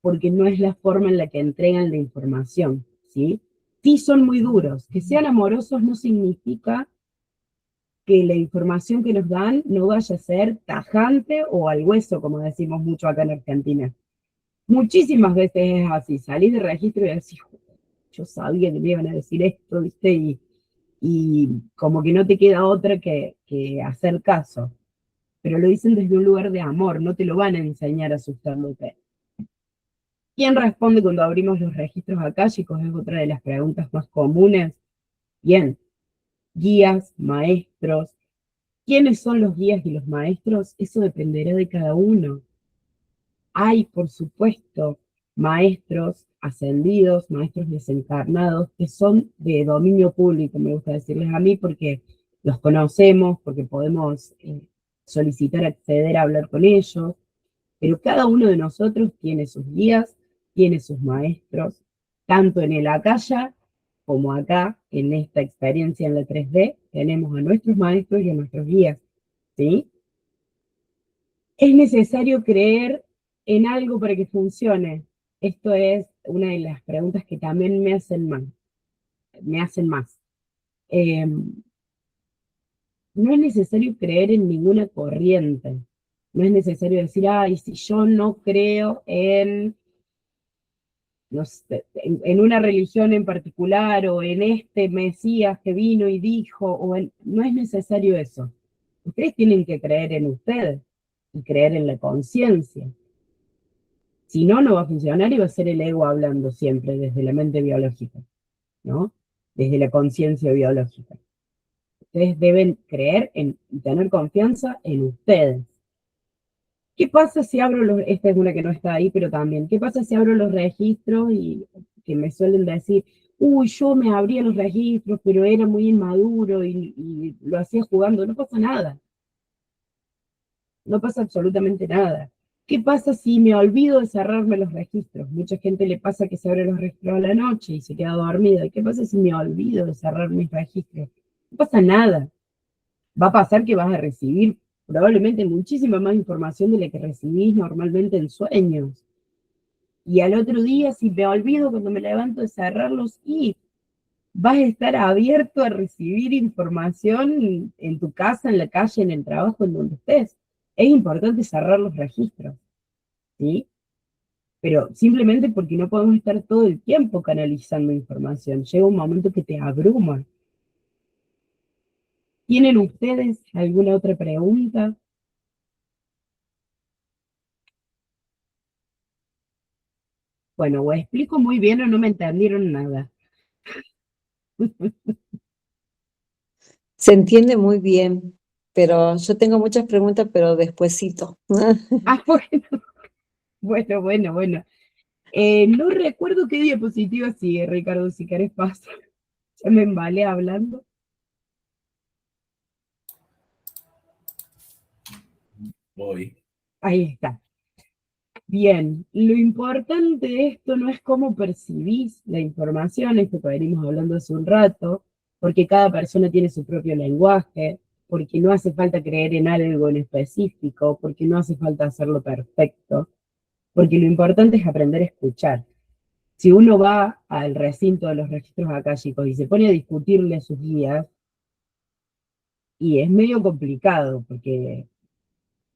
porque no es la forma en la que entregan la información, ¿sí? Sí son muy duros. Que sean amorosos no significa que la información que nos dan no vaya a ser tajante o al hueso, como decimos mucho acá en Argentina. Muchísimas veces es así, salís de registro y decís, yo sabía que me iban a decir esto, ¿viste? Y como que no te queda otra que hacer caso. Pero lo dicen desde un lugar de amor, no te lo van a enseñar asustándote. ¿Quién responde cuando abrimos los registros akáshicos? Es otra de las preguntas más comunes. Bien, guías, maestros. ¿Quiénes son los guías y los maestros? Eso dependerá de cada uno. Hay, por supuesto, maestros ascendidos, maestros desencarnados, que son de dominio público, me gusta decirles a mí, porque los conocemos, porque podemos solicitar acceder a hablar con ellos, pero cada uno de nosotros tiene sus guías, tiene sus maestros, tanto en el acaya como acá, en esta experiencia en la 3D, tenemos a nuestros maestros y a nuestros guías, ¿sí? ¿Es necesario creer en algo para que funcione? Esto es una de las preguntas que también me hacen más. No es necesario creer en ninguna corriente. No es necesario decir, ay, si yo no creo en, no sé, en una religión en particular, o en este Mesías que vino y dijo, no es necesario eso. Ustedes tienen que creer en ustedes y creer en la conciencia. Si no, no va a funcionar y va a ser el ego hablando siempre desde la mente biológica. ¿no? Desde la conciencia biológica. Ustedes deben creer y tener confianza en ustedes. ¿Qué pasa si abro esta es una que no está ahí, pero también, ¿qué pasa si abro los registros y que me suelen decir, uy, yo me abría los registros, pero era muy inmaduro y lo hacía jugando? No pasa nada. No pasa absolutamente nada. ¿Qué pasa si me olvido de cerrarme los registros? Mucha gente le pasa que se abre los registros a la noche y se queda dormida. ¿Y qué pasa si me olvido de cerrar mis registros? No pasa nada. Va a pasar que vas a recibir probablemente muchísima más información de la que recibís normalmente en sueños. Y al otro día, si me olvido cuando me levanto de cerrarlos, y vas a estar abierto a recibir información en tu casa, en la calle, en el trabajo, en donde estés. Es importante cerrar los registros, ¿sí? Pero simplemente porque no podemos estar todo el tiempo canalizando información. Llega un momento que te abruma. ¿Tienen ustedes alguna otra pregunta? Bueno, o explico muy bien o no me entendieron nada. Se entiende muy bien, pero yo tengo muchas preguntas, pero despuesito. Ah, bueno. No recuerdo qué diapositiva sigue, Ricardo, si querés pasar. Ya me embalé hablando. Voy. Ahí está. Bien, lo importante de esto no es cómo percibís la información, esto que venimos hablando hace un rato, porque cada persona tiene su propio lenguaje, porque no hace falta creer en algo en específico, porque no hace falta hacerlo perfecto, porque lo importante es aprender a escuchar. Si uno va al recinto de los registros akáshicos y se pone a discutirle a sus guías, y es medio complicado, porque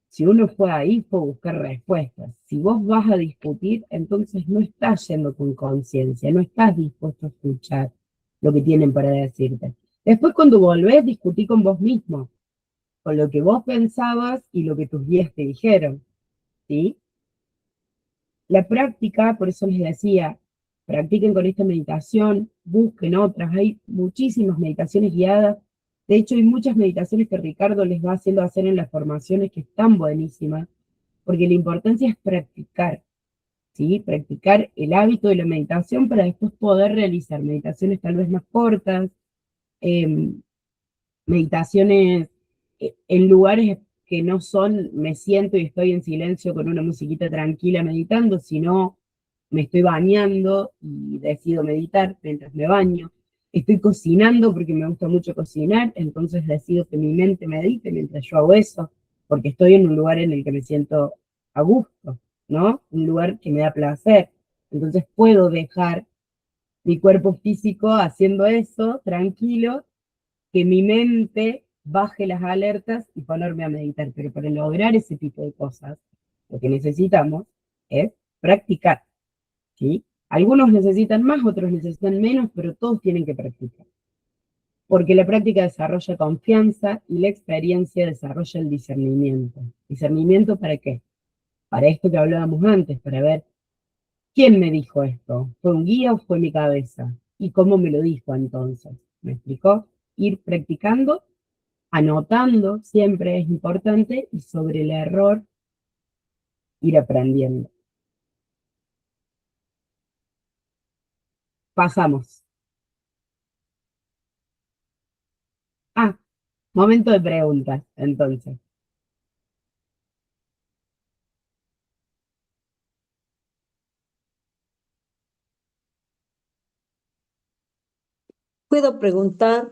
si uno fue ahí, fue a buscar respuestas. Si vos vas a discutir, entonces no estás yendo con conciencia, no estás dispuesto a escuchar lo que tienen para decirte. Después, cuando volvés, discutí con vos mismo, con lo que vos pensabas y lo que tus guías te dijeron, ¿sí? La práctica, por eso les decía, practiquen con esta meditación, busquen otras, hay muchísimas meditaciones guiadas. De hecho, hay muchas meditaciones que Ricardo les va haciendo hacer en las formaciones que están buenísimas, porque la importancia es practicar, ¿sí? Practicar el hábito de la meditación para después poder realizar meditaciones tal vez más cortas, eh, meditaciones en lugares que no son me siento y estoy en silencio con una musiquita tranquila meditando, sino me estoy bañando y decido meditar mientras me baño. Estoy cocinando porque me gusta mucho cocinar, entonces decido que mi mente medite mientras yo hago eso, porque estoy en un lugar en el que me siento a gusto, ¿no? Un lugar que me da placer. Entonces puedo dejar mi cuerpo físico haciendo eso, tranquilo, que mi mente baje las alertas y ponerme a meditar. Pero para lograr ese tipo de cosas, lo que necesitamos es practicar, ¿sí? Algunos necesitan más, otros necesitan menos, pero todos tienen que practicar. Porque la práctica desarrolla confianza y la experiencia desarrolla el discernimiento. ¿Discernimiento para qué? Para esto que hablábamos antes, para ver quién me dijo esto. ¿Fue un guía o fue mi cabeza? ¿Y cómo me lo dijo entonces? ¿Me explicó? Ir practicando, anotando, siempre es importante, y sobre el error ir aprendiendo. Pasamos. Ah, momento de preguntas, entonces. ¿Puedo preguntar?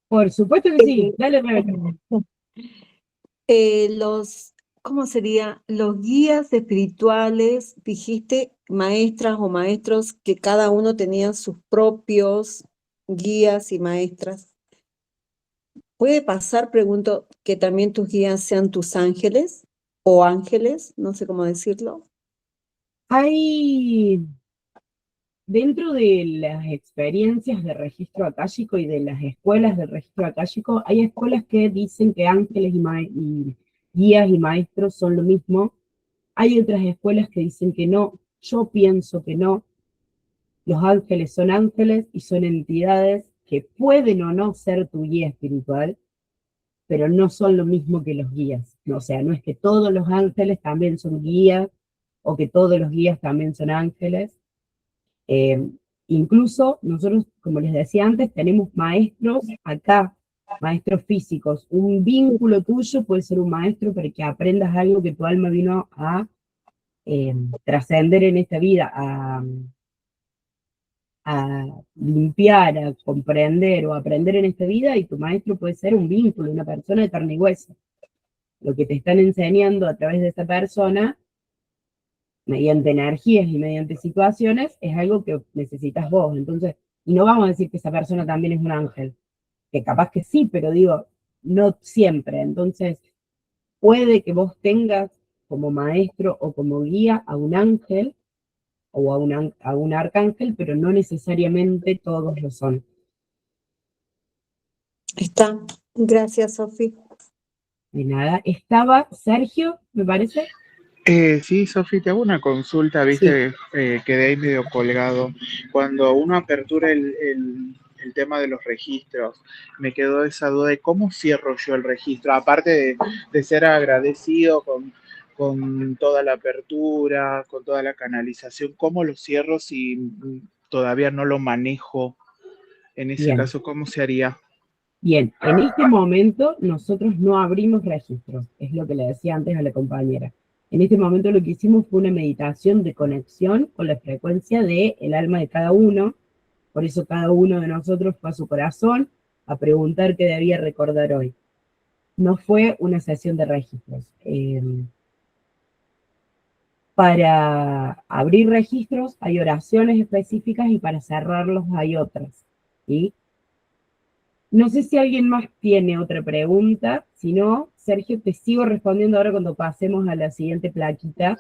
Por supuesto que sí. Dale, Rebeca. Los, ¿cómo sería? Los guías espirituales, dijiste, maestras o maestros, que cada uno tenía sus propios guías y maestras. ¿Puede pasar, pregunto, que también tus guías sean tus ángeles o ángeles? No sé cómo decirlo. Hay, dentro de las experiencias de registro akáshico y de las escuelas de registro akáshico, hay escuelas que dicen que ángeles y guías y maestros son lo mismo. Hay otras escuelas que dicen que no. Yo pienso que no. Los ángeles y son entidades que pueden o no ser tu guía espiritual, pero no son lo mismo que los guías. O sea, no es que todos los ángeles también son guías o que todos los guías también son ángeles. Incluso nosotros, como les decía antes, tenemos maestros acá, maestros físicos. Un vínculo tuyo puede ser un maestro para que aprendas algo que tu alma vino a trascender en esta vida, a limpiar, a comprender o aprender en esta vida, y tu maestro puede ser un vínculo, una persona de carne y hueso. Lo que te están enseñando a través de esa persona, mediante energías y mediante situaciones, es algo que necesitas vos. Entonces, y no vamos a decir que esa persona también es un ángel, que capaz que sí, pero digo, no siempre. Entonces, puede que vos tengas como maestro o como guía a un ángel o a un arcángel, pero no necesariamente todos lo son. Está. Gracias, Sofi. De nada. Estaba Sergio, me parece. Sí, Sofi, te hago una consulta, Sí. viste, quedé ahí medio colgado. Cuando uno apertura el tema de los registros, me quedó esa duda de cómo cierro yo el registro, aparte de ser agradecido con toda la apertura, con toda la canalización, ¿cómo lo cierro si todavía no lo manejo? En ese Bien. caso, ¿cómo se haría? Bien, en este momento nosotros no abrimos registros, es lo que le decía antes a la compañera. En este momento lo que hicimos fue una meditación de conexión con la frecuencia del alma de cada uno, por eso cada uno de nosotros fue a su corazón a preguntar qué debía recordar hoy. No fue una sesión de registros. Para abrir registros hay oraciones específicas y para cerrarlos hay otras, ¿sí? No sé si alguien más tiene otra pregunta. Si no, Sergio, te sigo respondiendo ahora cuando pasemos a la siguiente plaquita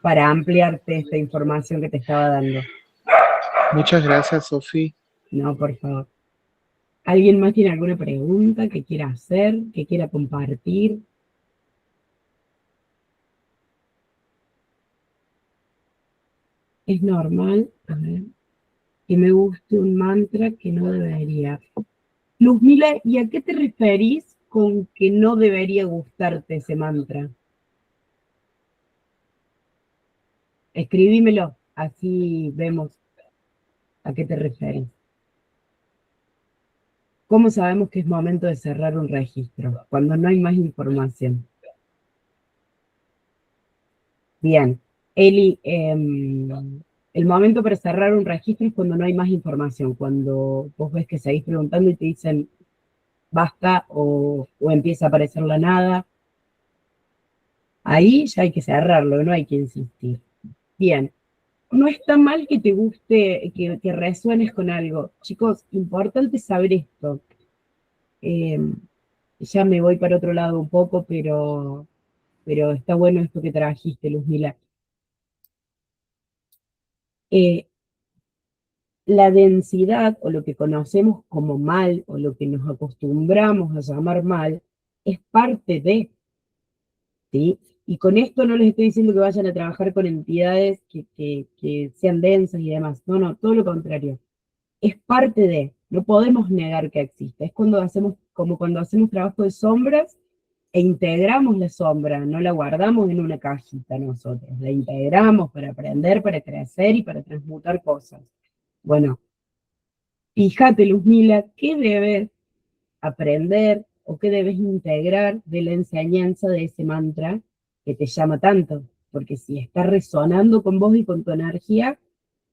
para ampliarte esta información que te estaba dando. Muchas gracias, Sofi. No, por favor. ¿Alguien más tiene alguna pregunta que quiera hacer, que quiera compartir? Es normal, a ver, que me guste un mantra que no debería. Luzmila, ¿y a qué te referís con que no debería gustarte ese mantra? Escribímelo, así vemos a qué te referís. ¿Cómo sabemos que es momento de cerrar un registro? Cuando no hay más información. Bien. Eli, el momento para cerrar un registro es cuando no hay más información, cuando vos ves que seguís preguntando y te dicen basta o empieza a aparecer la nada. Ahí ya hay que cerrarlo, no hay que insistir. Bien. No está mal que te guste, que resuenes con algo. Chicos, importante saber esto. Ya me voy para otro lado un poco, pero está bueno esto que trajiste, Luzmila. La densidad, o lo que conocemos como mal, o lo que nos acostumbramos a llamar mal, es parte de, ¿sí? Y con esto no les estoy diciendo que vayan a trabajar con entidades que sean densas y demás. No, no, todo lo contrario. Es parte de, no podemos negar que existe. Es como cuando hacemos trabajo de sombras e integramos la sombra, no la guardamos en una cajita nosotros, la integramos para aprender, para crecer y para transmutar cosas. Bueno, fíjate, Luzmila, ¿qué debes aprender o qué debes integrar de la enseñanza de ese mantra que te llama tanto? Porque si está resonando con vos y con tu energía,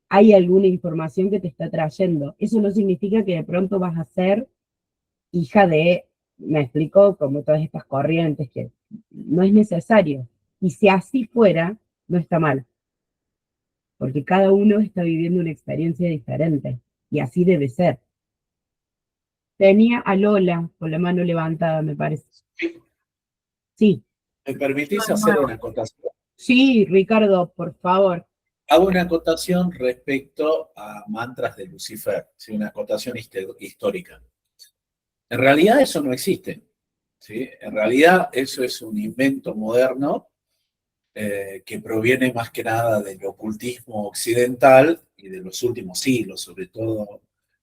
hay alguna información que te está trayendo. Eso no significa que de pronto vas a ser hija de, me explico, como todas estas corrientes, que no es necesario. Y si así fuera, no está mal, porque cada uno está viviendo una experiencia diferente, y así debe ser. Tenía a Lola con la mano levantada, me parece. Sí. ¿Me permitís hacer una acotación? Sí, Ricardo, por favor. Hago una acotación respecto a mantras de Lucifer, ¿sí? Una acotación histórica. En realidad eso no existe, ¿sí? En realidad eso es un invento moderno que proviene más que nada del ocultismo occidental y de los últimos siglos, sobre todo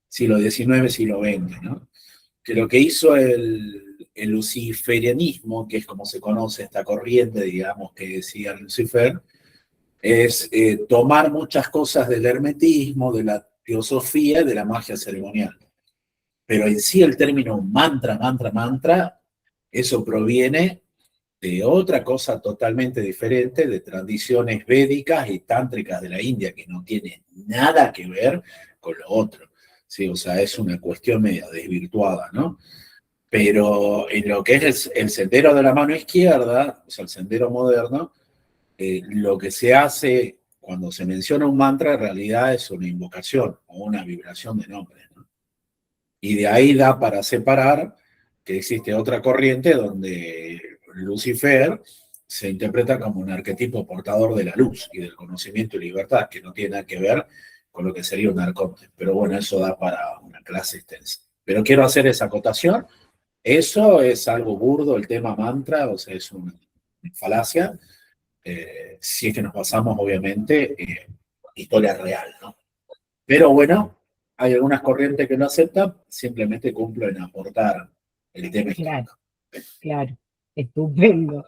siglo XIX, siglo XX, ¿no? Que lo que hizo el luciferianismo, que es como se conoce esta corriente, digamos, que decía Lucifer, es tomar muchas cosas del hermetismo, de la teosofía y de la magia ceremonial. Pero en sí el término mantra, eso proviene de otra cosa totalmente diferente, de tradiciones védicas y tántricas de la India, que no tiene nada que ver con lo otro. Sí, o sea, es una cuestión medio desvirtuada, ¿no? Pero en lo que es el sendero de la mano izquierda, o sea, el sendero moderno, lo que se hace cuando se menciona un mantra en realidad es una invocación o una vibración de nombres, ¿no? Y de ahí da para separar que existe otra corriente donde Lucifer se interpreta como un arquetipo portador de la luz y del conocimiento y libertad, que no tiene nada que ver con lo que sería un arconte. Pero bueno, eso da para una clase extensa. Pero quiero hacer esa acotación. Eso es algo burdo, el tema mantra, o sea, es una falacia, si es que nos basamos, obviamente, en historia real, ¿no? Pero bueno, hay algunas corrientes que lo aceptan, simplemente cumplen aportar el tema histórico. Claro, estupendo.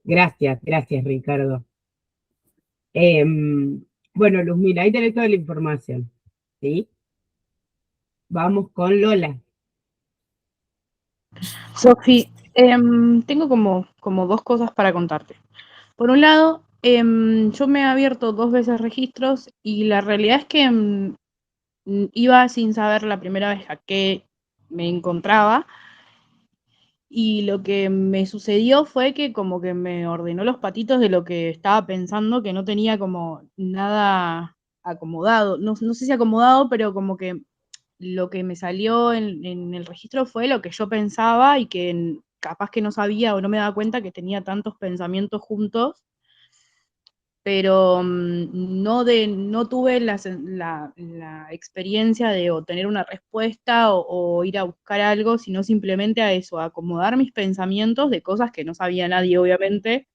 Gracias, Ricardo. Bueno, Luzmila, ahí tenés toda la información, ¿sí? Vamos con Lola. Sofi, tengo como dos cosas para contarte. Por un lado, yo me he abierto 2 veces registros y la realidad es que iba sin saber la primera vez a qué me encontraba, y lo que me sucedió fue que como que me ordenó los patitos de lo que estaba pensando, que no tenía como nada acomodado. No sé si acomodado, pero como que lo que me salió en el registro fue lo que yo pensaba y que capaz que no sabía o no me daba cuenta que tenía tantos pensamientos juntos, pero no tuve la experiencia de obtener una respuesta o ir a buscar algo, sino simplemente a eso, a acomodar mis pensamientos de cosas que no sabía nadie, obviamente,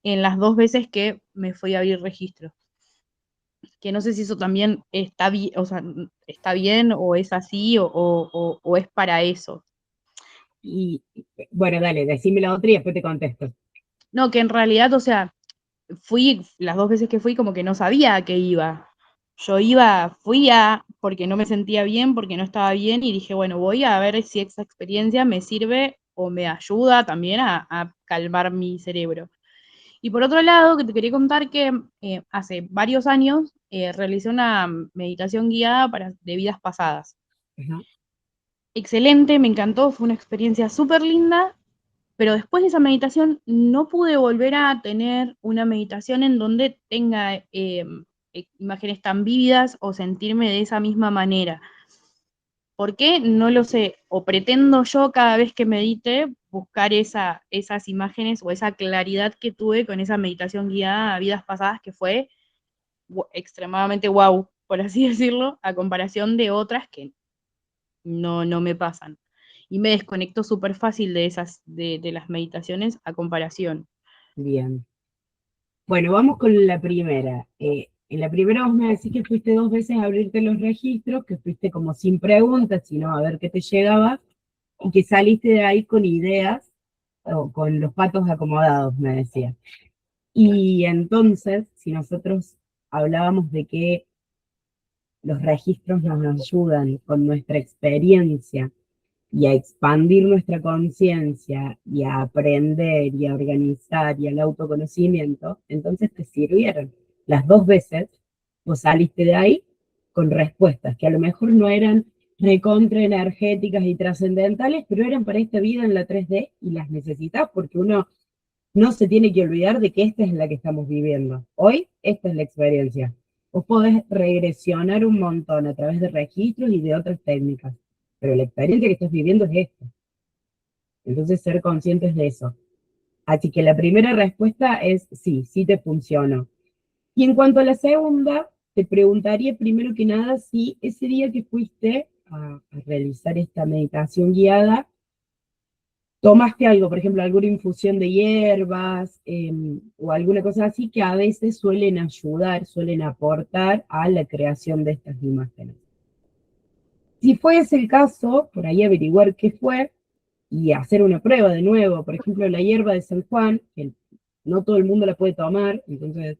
en las 2 veces que me fui a abrir registro. Que no sé si eso también está bien, o sea, está bien o es así o es para eso. Y bueno, dale, decime la otra y después te contesto. No, que en realidad, o sea, fui, las 2 veces que fui como que no sabía a qué iba. Fui porque no me sentía bien, porque no estaba bien, y dije, bueno, voy a ver si esa experiencia me sirve o me ayuda también a calmar mi cerebro. Y por otro lado, que te quería contar que hace varios años realicé una meditación guiada de vidas pasadas. Ajá. Excelente, me encantó, fue una experiencia súper linda, pero después de esa meditación no pude volver a tener una meditación en donde tenga imágenes tan vívidas o sentirme de esa misma manera. ¿Por qué? No lo sé. O pretendo yo cada vez que medite buscar esas imágenes o esa claridad que tuve con esa meditación guiada a vidas pasadas, que fue extremadamente wow, por así decirlo, a comparación de otras que no me pasan. Y me desconecto súper fácil de las meditaciones a comparación. Bien. Bueno, vamos con la primera. En la primera vos me decís que fuiste 2 veces a abrirte los registros, que fuiste como sin preguntas, sino a ver qué te llegaba, y que saliste de ahí con ideas, o con los patos acomodados, me decía. Y entonces, si nosotros hablábamos de que los registros nos ayudan con nuestra experiencia y a expandir nuestra conciencia y a aprender y a organizar y al autoconocimiento, entonces te sirvieron. Las 2 veces vos saliste de ahí con respuestas que a lo mejor no eran recontra energéticas y trascendentales, pero eran para esta vida en la 3D y las necesitas porque uno no se tiene que olvidar de que esta es la que estamos viviendo. Hoy, esta es la experiencia. Vos podés regresionar un montón a través de registros y de otras técnicas, pero la experiencia que estás viviendo es esta. Entonces, ser conscientes de eso. Así que la primera respuesta es sí, sí te funcionó. Y en cuanto a la segunda, te preguntaría primero que nada si ese día que fuiste a realizar esta meditación guiada, tomaste algo, por ejemplo, alguna infusión de hierbas o alguna cosa así que a veces suelen ayudar, suelen aportar a la creación de estas imágenes. Si fue ese el caso, por ahí averiguar qué fue y hacer una prueba de nuevo. Por ejemplo, la hierba de San Juan, que no todo el mundo la puede tomar, entonces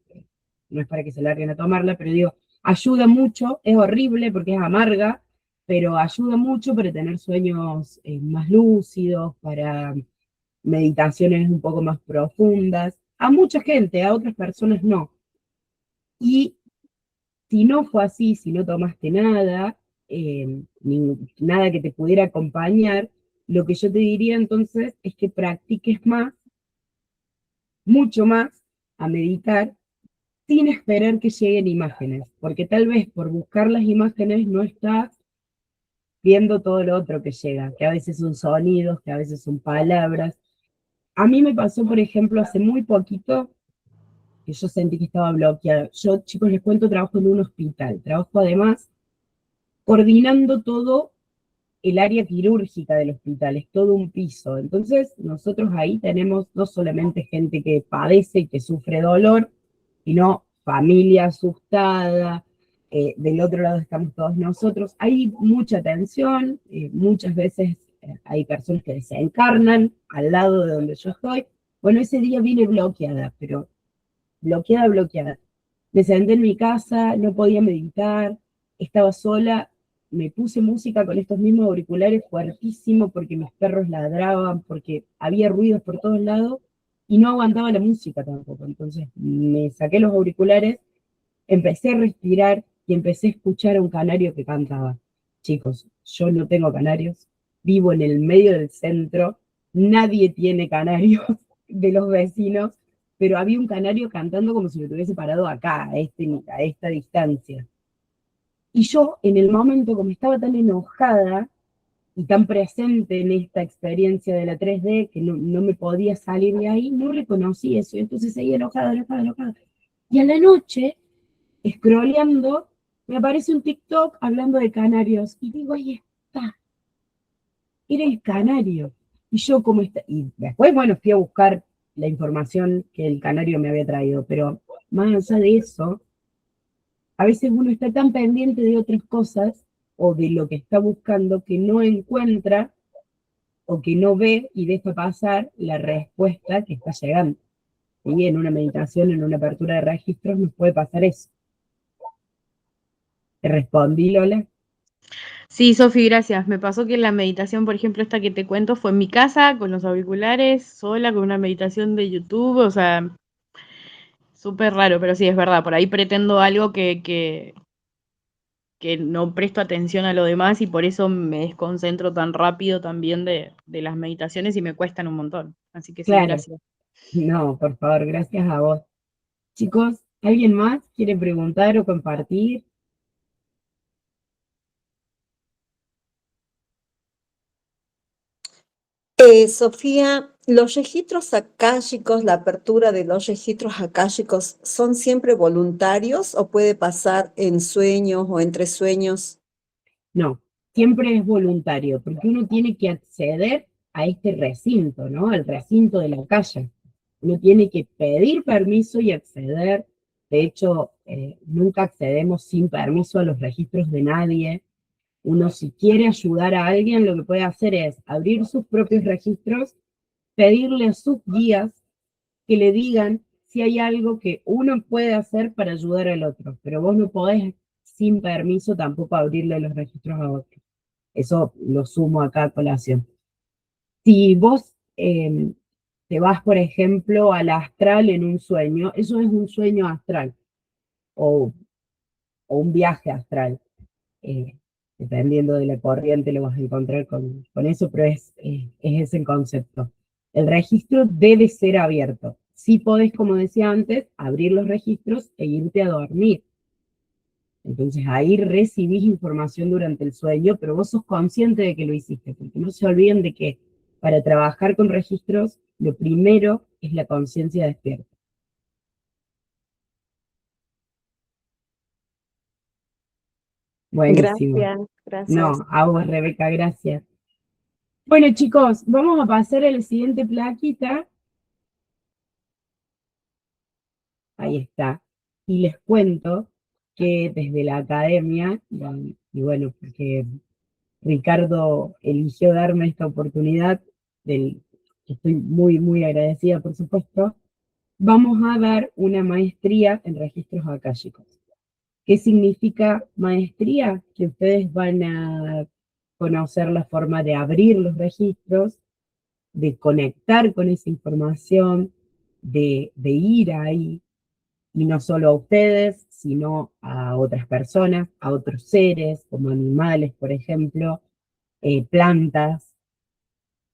no es para que se larguen a tomarla, pero digo, ayuda mucho, es horrible porque es amarga, pero ayuda mucho para tener sueños más lúcidos, para meditaciones un poco más profundas. A mucha gente, a otras personas no. Y si no fue así, si no tomaste nada, nada que te pudiera acompañar, lo que yo te diría entonces es que practiques más, mucho más, a meditar sin esperar que lleguen imágenes, porque tal vez por buscar las imágenes no estás viendo todo lo otro que llega, que a veces son sonidos, que a veces son palabras. A mí me pasó, por ejemplo, hace muy poquito, que yo sentí que estaba bloqueada. Yo, chicos, les cuento, trabajo en un hospital, trabajo además coordinando todo el área quirúrgica del hospital, es todo un piso. Entonces, nosotros ahí tenemos no solamente gente que padece y que sufre dolor, sino familia asustada, del otro lado estamos todos nosotros. Hay mucha tensión, muchas veces hay personas que desencarnan al lado de donde yo estoy. Bueno, ese día vine bloqueada, pero bloqueada, bloqueada. Me senté en mi casa, no podía meditar, estaba sola, me puse música con estos mismos auriculares fuertísimo porque mis perros ladraban, porque había ruidos por todos lados y no aguantaba la música tampoco. Entonces me saqué los auriculares, empecé a respirar y empecé a escuchar a un canario que cantaba. Chicos, yo no tengo canarios, vivo en el medio del centro, nadie tiene canarios de los vecinos, pero había un canario cantando como si lo tuviese parado acá, a esta distancia. Y yo, en el momento, como estaba tan enojada y tan presente en esta experiencia de la 3D, que no me podía salir de ahí, no reconocí eso, y entonces seguía enojada, enojada, enojada. Y a la noche, scrolleando, me aparece un TikTok hablando de canarios, y digo, ahí está, era el canario. Y yo como está, y después, bueno, fui a buscar la información que el canario me había traído, pero más allá de eso, a veces uno está tan pendiente de otras cosas o de lo que está buscando que no encuentra o que no ve y deja pasar la respuesta que está llegando. Y en una meditación, en una apertura de registros, nos puede pasar eso. ¿Te respondí, Lola? Sí, Sofi, gracias. Me pasó que la meditación, por ejemplo, esta que te cuento, fue en mi casa, con los auriculares, sola, con una meditación de YouTube, o sea, súper raro, pero sí, es verdad, por ahí pretendo algo que no presto atención a lo demás y por eso me desconcentro tan rápido también de las meditaciones y me cuestan un montón. Así que sí, Claro. gracias. No, por favor, gracias a vos. Chicos, ¿alguien más quiere preguntar o compartir? Sofía, ¿los registros akáshicos, la apertura de los registros akáshicos, son siempre voluntarios o puede pasar en sueños o entre sueños? No, siempre es voluntario, porque uno tiene que acceder a este recinto, ¿no? Al recinto de la calle. Uno tiene que pedir permiso y acceder. De hecho, nunca accedemos sin permiso a los registros de nadie. Uno, si quiere ayudar a alguien, lo que puede hacer es abrir sus propios registros, pedirle a sus guías que le digan si hay algo que uno puede hacer para ayudar al otro, pero vos no podés sin permiso tampoco abrirle los registros a otro. Eso lo sumo acá a colación. Si vos te vas, por ejemplo, al astral en un sueño, eso es un sueño astral o, o un viaje astral. Dependiendo de la corriente lo vas a encontrar con eso, pero es ese el concepto. El registro debe ser abierto. Sí podés, como decía antes, abrir los registros e irte a dormir. Entonces ahí recibís información durante el sueño, pero vos sos consciente de que lo hiciste, porque no se olviden de que para trabajar con registros, lo primero es la conciencia despierta. Buenísimo. Gracias, gracias. No, a vos, Rebeca, gracias. Bueno, chicos, vamos a pasar a la siguiente plaquita. Ahí está. Y les cuento que desde la academia, y bueno, porque Ricardo eligió darme esta oportunidad, del que estoy muy, muy agradecida, por supuesto, vamos a dar una maestría en registros akáshicos. ¿Qué significa maestría? Que ustedes van a conocer la forma de abrir los registros, de conectar con esa información, de ir ahí, y no solo a ustedes, sino a otras personas, a otros seres, como animales, por ejemplo, plantas,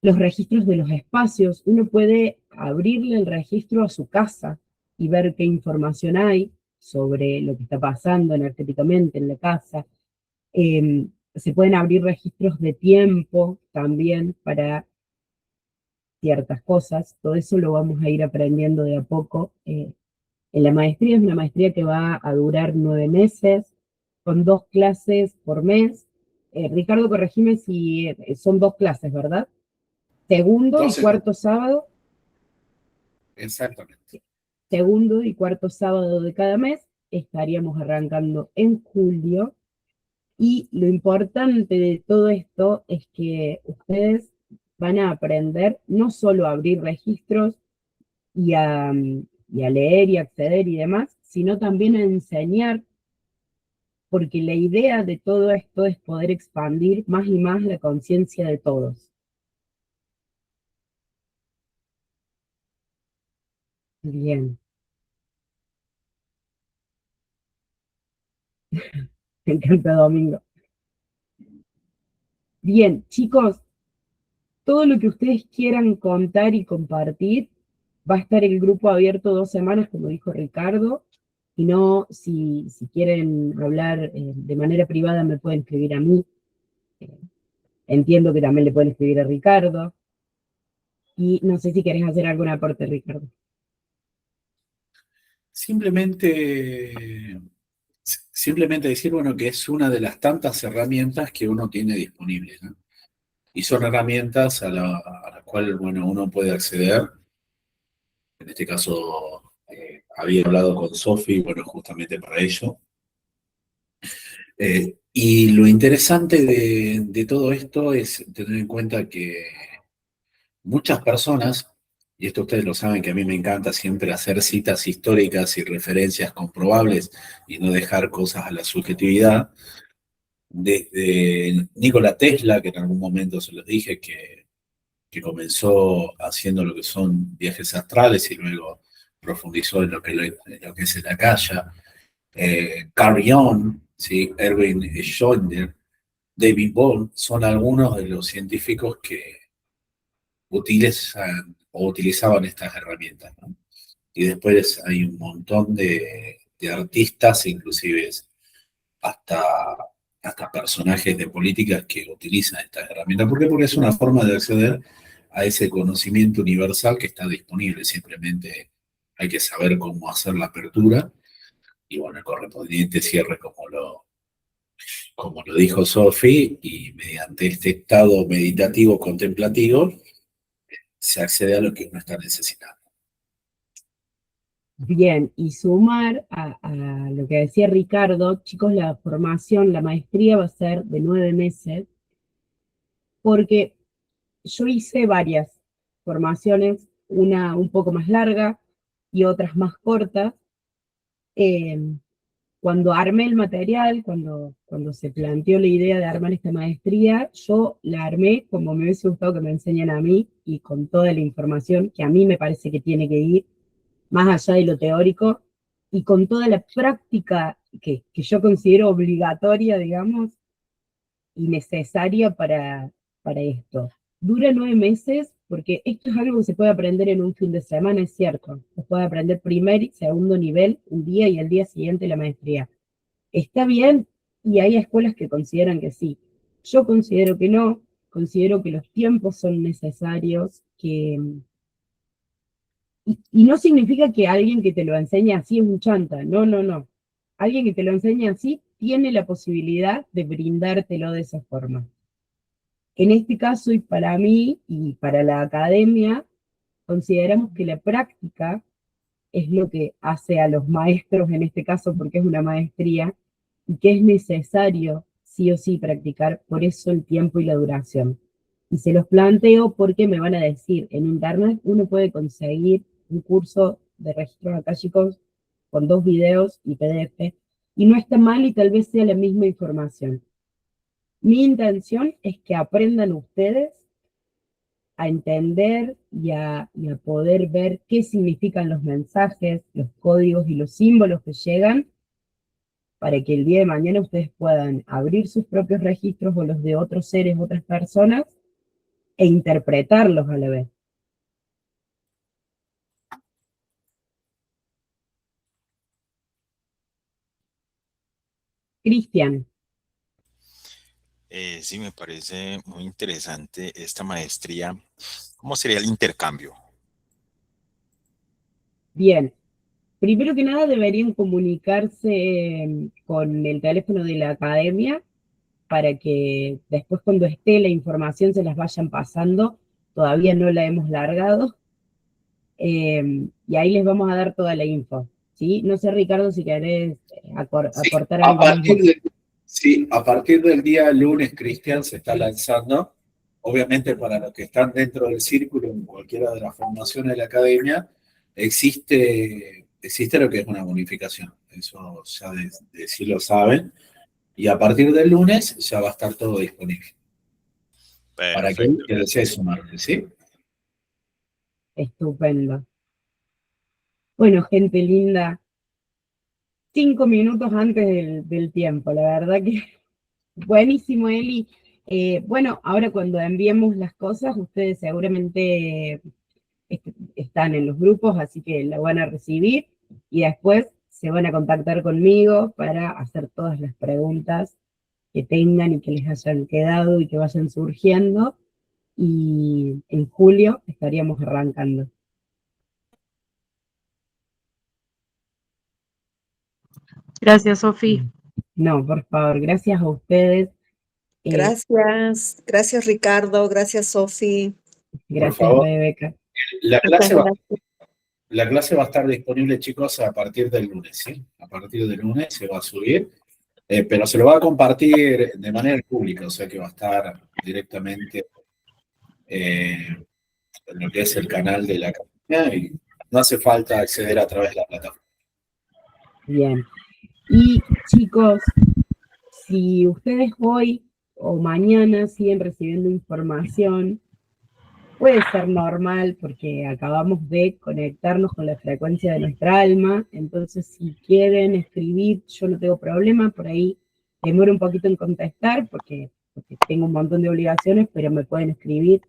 los registros de los espacios. Uno puede abrirle el registro a su casa y ver qué información hay sobre lo que está pasando energéticamente en la casa. Se pueden abrir registros de tiempo también para ciertas cosas. Todo eso lo vamos a ir aprendiendo de a poco. En la maestría es una maestría que va a durar 9 meses, con 2 clases por mes. Ricardo, corregime si son 2 clases, ¿verdad? Segundo y 12, cuarto sábado. exactamente. Segundo y cuarto sábado de cada mes. Estaríamos arrancando en julio. Y lo importante de todo esto es que ustedes van a aprender no solo a abrir registros y a leer y acceder y demás, sino también a enseñar, porque la idea de todo esto es poder expandir más y más la conciencia de todos. Bien, me encanta Domingo. Bien, chicos, todo lo que ustedes quieran contar y compartir, va a estar el grupo abierto 2 semanas, como dijo Ricardo. Y no, si quieren hablar de manera privada, me pueden escribir a mí. Entiendo que también le pueden escribir a Ricardo. Y no sé si querés hacer algún aporte, Ricardo. Simplemente decir, bueno, que es una de las tantas herramientas que uno tiene disponibles, ¿no? Y son herramientas a las cuales, bueno, uno puede acceder. En este caso, había hablado con Sofi, bueno, justamente para ello. Y lo interesante de todo esto es tener en cuenta que muchas personas, y esto ustedes lo saben que a mí me encanta siempre hacer citas históricas y referencias comprobables y no dejar cosas a la subjetividad, desde Nikola Tesla, que en algún momento se los dije, que comenzó haciendo lo que son viajes astrales y luego profundizó en lo que es el Akasha, Carl Jung, ¿sí? Erwin Schrödinger, David Bohm, son algunos de los científicos que utilizan o utilizaban estas herramientas, ¿no? Y después hay un montón de artistas, inclusive hasta, hasta personajes de políticas que utilizan estas herramientas. ¿Por qué? Porque es una forma de acceder a ese conocimiento universal que está disponible. Simplemente hay que saber cómo hacer la apertura y, bueno, el correspondiente cierre como lo dijo Sofi, y mediante este estado meditativo contemplativo se accede a lo que uno está necesitando. Bien, y sumar a lo que decía Ricardo, chicos, la formación, la maestría va a ser de 9 meses, porque yo hice varias formaciones, una un poco más larga y otras más cortas. Cuando armé el material, cuando se planteó la idea de armar esta maestría, yo la armé como me hubiese gustado que me enseñen a mí y con toda la información que a mí me parece que tiene que ir, más allá de lo teórico, y con toda la práctica que yo considero obligatoria, digamos, y necesaria para esto. Dura 9 meses, porque esto es algo que se puede aprender en un fin de semana, es cierto. Se puede aprender primer y segundo nivel un día y el día siguiente la maestría. Está bien, y hay escuelas que consideran que sí. Yo considero que no, considero que los tiempos son necesarios, y no significa que alguien que te lo enseñe así es un chanta, no, no, no. Alguien que te lo enseñe así tiene la posibilidad de brindártelo de esa forma. En este caso, y para mí, y para la academia, consideramos que la práctica es lo que hace a los maestros, en este caso, porque es una maestría, y que es necesario, sí o sí, practicar, por eso el tiempo y la duración. Y se los planteo porque me van a decir, en internet uno puede conseguir un curso de registros akáshicos con 2 videos y PDF, y no está mal y tal vez sea la misma información. Mi intención es que aprendan ustedes a entender y a poder ver qué significan los mensajes, los códigos y los símbolos que llegan, para que el día de mañana ustedes puedan abrir sus propios registros o los de otros seres, otras personas, e interpretarlos a la vez. Cristian. Sí, me parece muy interesante esta maestría. ¿Cómo sería el intercambio? Bien. Primero que nada deberían comunicarse con el teléfono de la academia para que después cuando esté la información se las vayan pasando. Todavía no la hemos largado. Y ahí les vamos a dar toda la info, ¿sí? No sé, Ricardo, si querés aportar algo más. Sí, a partir del día lunes, Cristian, se está lanzando. Obviamente, para los que están dentro del círculo, en cualquiera de las formaciones de la academia, existe lo que es una bonificación. Eso ya de sí lo saben. Y a partir del lunes ya va a estar todo disponible. Para que desee sumarse, ¿sí? Estupendo. Bueno, gente linda, 5 minutos antes del tiempo, la verdad que buenísimo, Eli. Bueno, ahora cuando enviemos las cosas, ustedes seguramente están en los grupos, así que la van a recibir y después se van a contactar conmigo para hacer todas las preguntas que tengan y que les hayan quedado y que vayan surgiendo. Y en julio estaríamos arrancando. Gracias, Sofi. No, por favor, gracias a ustedes. Gracias Ricardo, gracias Sofi. Gracias, por favor. Rebeca. La clase va a estar disponible, chicos, a partir del lunes, ¿sí? A partir del lunes se va a subir, pero se lo va a compartir de manera pública, o sea que va a estar directamente en lo que es el canal de la academia y no hace falta acceder a través de la plataforma. Bien. Y chicos, si ustedes hoy o mañana siguen recibiendo información, puede ser normal porque acabamos de conectarnos con la frecuencia de nuestra alma, entonces si quieren escribir, yo no tengo problema, por ahí demoro un poquito en contestar porque tengo un montón de obligaciones, pero me pueden escribir.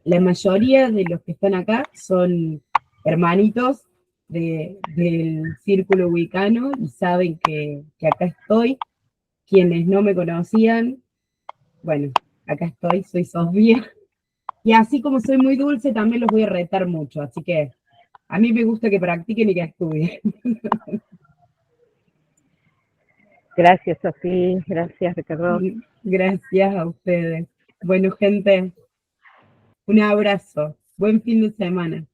La mayoría de los que están acá son hermanitos del círculo wicano y saben que acá estoy. Quienes no me conocían, bueno, acá estoy, soy Sofía. Y así como soy muy dulce, también los voy a retar mucho. Así que a mí me gusta que practiquen y que estudien. Gracias, Sofía. Gracias, Ricardo. Gracias a ustedes. Bueno, gente, un abrazo. Buen fin de semana.